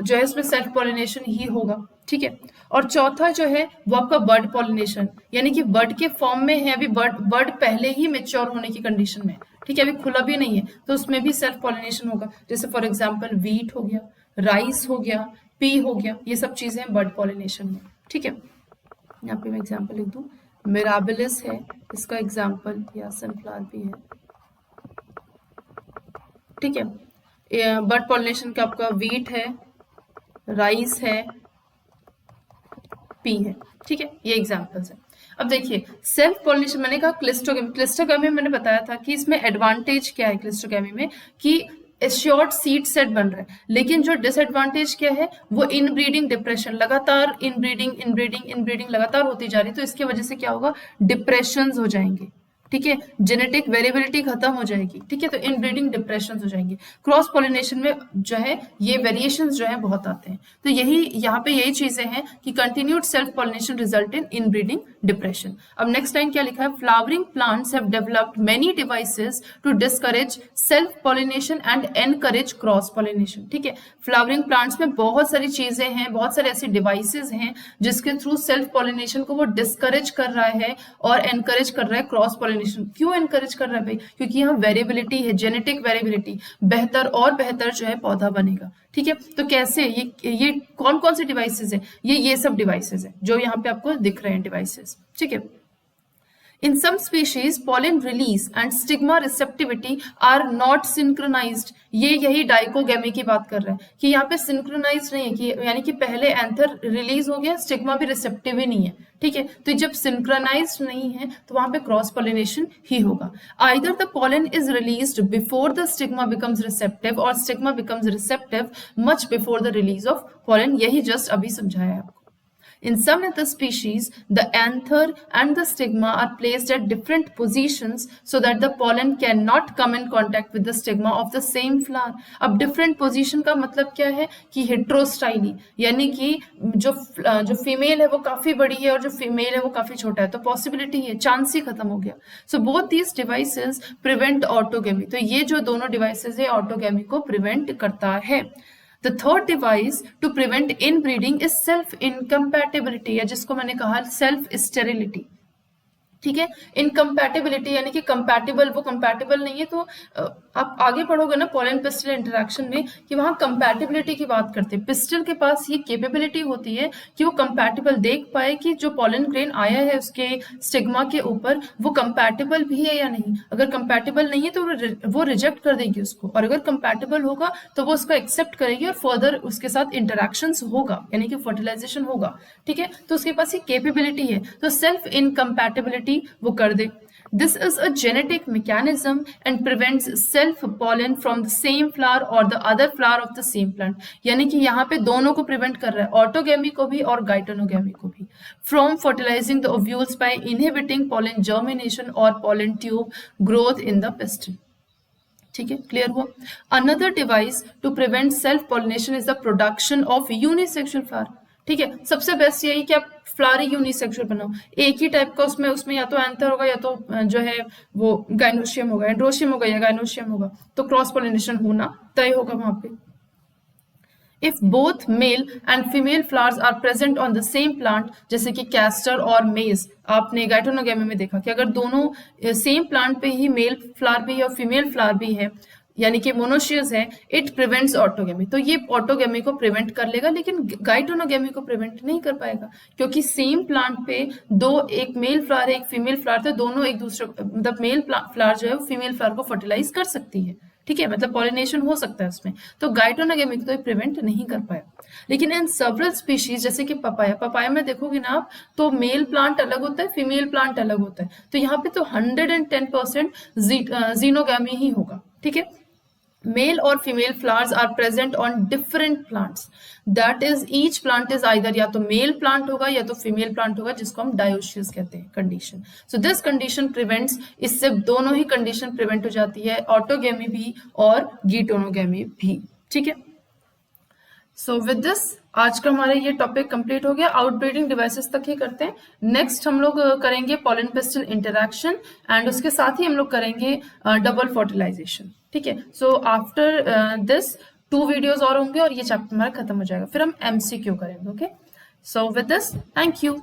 जो है इसमें सेल्फ पॉलिनेशन ही होगा, ठीक है। और चौथा जो है वो आपका बर्ड पॉलिनेशन, यानी कि बर्ड के फॉर्म में है, अभी बर्ड पहले ही मेच्योर होने की कंडीशन में, ठीक है, अभी खुला भी नहीं है, तो उसमें भी सेल्फ पॉलिनेशन होगा। जैसे फॉर एग्जाम्पल वीट हो गया, राइस हो गया, पी हो गया, ये सब चीजें हैं बर्ड पॉलिनेशन में, ठीक है। यहाँ पे मैं एग्जाम्पल लिख दूं, मिराबिलिस है इसका एग्जाम्पल, या सनफ्लावर भी है, ठीक है। बर्ड पॉलिनेशन का आपका वीट है, राइस है, पी है, ठीक है, ये एग्जांपल्स है। अब देखिए सेल्फ पॉलिनेशन, मैंने कहा क्लिस्टोगेमी मैंने बताया था कि इसमें एडवांटेज क्या है क्लिस्टोगेमी में, कि शॉर्ट सीड सेट बन रहा है, लेकिन जो डिसएडवांटेज क्या है वो इनब्रीडिंग डिप्रेशन, लगातार इनब्रीडिंग लगातार होती जा रही, तो इसकी वजह से क्या होगा, डिप्रेशंस हो जाएंगे, ठीक है, जेनेटिक वेरिएबिलिटी खत्म हो जाएगी, ठीक है, तो इनब्रीडिंग डिप्रेशन हो जाएंगे। क्रॉस पॉलिनेशन में जो है ये वेरिएशंस जो है बहुत आते हैं, तो यही यहाँ पे यही चीजें हैं कि continued self pollination result in inbreeding depression. अब नेक्स्ट लाइन क्या लिखा है, flowering plants have developed many devices to discourage self pollination and encourage cross pollination, ठीक है। फ्लावरिंग प्लांट्स में बहुत सारी चीजें हैं, बहुत सारे ऐसे डिवाइसेस हैं जिसके थ्रू सेल्फ पॉलिनेशन को वो डिस्करेज कर रहा है और एनकरेज कर रहा है क्रॉस पॉलिनेशन। क्यों एनकरेज कर रहा है भाई, क्योंकि यहाँ वेरिएबिलिटी है, जेनेटिक वेरिएबिलिटी, बेहतर और बेहतर जो है पौधा बनेगा, ठीक है। तो कैसे, ये कौन कौन से डिवाइसेस है, ये सब डिवाइसेस है जो यहाँ पे आपको दिख रहे हैं डिवाइसेस, ठीक है। In some species, pollen release and stigma receptivity are not synchronized. ये यही डाइकोगेमी की बात कर रहा है कि यहाँ पे सिंक्रोनाइज नहीं है, कि यानी कि पहले एंथर रिलीज हो गया, स्टिग्मा भी रिसेप्टिव ही नहीं है, ठीक है। तो जब सिंक्रोनाइज नहीं है तो वहां पे क्रॉस पॉलिनेशन ही होगा। Either the pollen is released before the stigma becomes receptive or stigma becomes receptive much before the release of pollen, यही जस्ट अभी समझाया है आपको। In some of the species, the anther and the stigma are placed at different positions so that the pollen cannot come in contact with the stigma of the same flower. अब different position का मतलब क्या है कि heterostyle, यानी कि जो female है वो काफी बड़ी है और जो फीमेल है वो काफी छोटा है, तो पॉसिबिलिटी है, चांस ही खत्म हो गया। So both these devices prevent autogamy. तो ये जो दोनों डिवाइसेस है ऑटोगेमी को प्रिवेंट करता है। The third device to prevent inbreeding is self incompatibility, या जिसको मैंने कहा self sterility, ठीक है। इनकम्पैटिबिलिटी यानी कि कंपैटिबल, वो कंपैटिबल नहीं है, तो आप आगे पढ़ोगे ना पॉलन पिस्टल इंटरेक्शन में कि वहां कंपैटिबिलिटी की बात करते हैं। पिस्टल के पास ये कैपेबिलिटी होती है कि वो कंपैटिबल देख पाए कि जो पॉलन ग्रेन आया है उसके स्टिग्मा के ऊपर वो कंपैटिबल भी है या नहीं। अगर कंपैटिबल नहीं है तो वो रिजेक्ट कर देगी उसको, और अगर कंपैटिबल होगा तो वो उसको एक्सेप्ट करेगी और फर्दर उसके साथ इंटरेक्शंस होगा, यानी कि फर्टिलाइजेशन होगा, ठीक है। तो उसके पास ये कैपेबिलिटी है, तो सेल्फ इनकम्पैटिबिलिटी वो कर दे। This is a genetic mechanism and prevents self pollen from the same flower or the other flower of the same plant. यानी कि यहाँ पे दोनों को प्रिवेंट कर रहा है, ऑटोगेमी को भी और गाइटोनोगेमी को भी, from fertilizing the ovules by inhibiting pollen germination or pollen tube growth in the pistil. ठीक है, क्लियर हुआ। Another device to prevent self pollination is the production of unisexual flower. ठीक है, सबसे बेस्ट यही कि आप फ्लावर यूनिसेक्सुअल बनाओ, एक ही टाइप का, उसमें या तो एंथर होगा या तो जो है वो गाइनोशियम होगा, एंड्रोशियम होगा या गाइनोशियम होगा, तो क्रॉस पॉलिनेशन होना तय होगा वहां पे। If both male and female flowers are present on the same plant, जैसे कि कैस्टर और मेज, आपने गाइटोनोगेमी में देखा कि अगर दोनों सेम प्लांट पे ही मेल फ्लावर भी है और फीमेल फ्लावर भी है, यानी कि मोनोशियस है, इट प्रिवेंट्स ऑटोगेमी, तो ये ऑटोगेमी को प्रिवेंट कर लेगा, लेकिन गाइटोनोगेमी को प्रिवेंट नहीं कर पाएगा, क्योंकि सेम प्लांट पे एक मेल फ्लावर है एक फीमेल फ्लावर, तो दोनों एक दूसरे, मतलब मेल फ्लावर जो है वो फीमेल फ्लावर को फर्टिलाइज कर सकती है, ठीक है, मतलब पॉलिनेशन हो सकता है उसमें, तो गाइटोनोगेमी को तो प्रिवेंट नहीं कर पाया। लेकिन इन सेवरल स्पीशीज, जैसे कि पपाया में देखोगे ना आप, तो मेल प्लांट अलग होता है, फीमेल प्लांट अलग होता है, तो यहाँ पे तो 110% जीनोगेमी ही होगा, ठीक है। Male or female flowers are present on different plants. That is, each plant is either या तो male plant होगा या तो female plant होगा, जिसको हम dioecious कहते हैं condition. So this condition prevents, इससे दोनों ही condition prevent हो जाती है, autogamy भी और geitonogamy भी, ठीक है। सो विद दिस आज का हमारा ये टॉपिक कंप्लीट हो गया। आउटब्रीडिंग डिवाइसेस तक ही करते हैं। नेक्स्ट हम लोग करेंगे पॉलन पिस्टल इंटरैक्शन एंड उसके साथ ही हम लोग करेंगे डबल फर्टिलाइजेशन। ठीक है, सो आफ्टर दिस 2 वीडियोस और होंगे और ये चैप्टर हमारा खत्म हो जाएगा, फिर हम MCQ करेंगे। Okay, so with this thank you.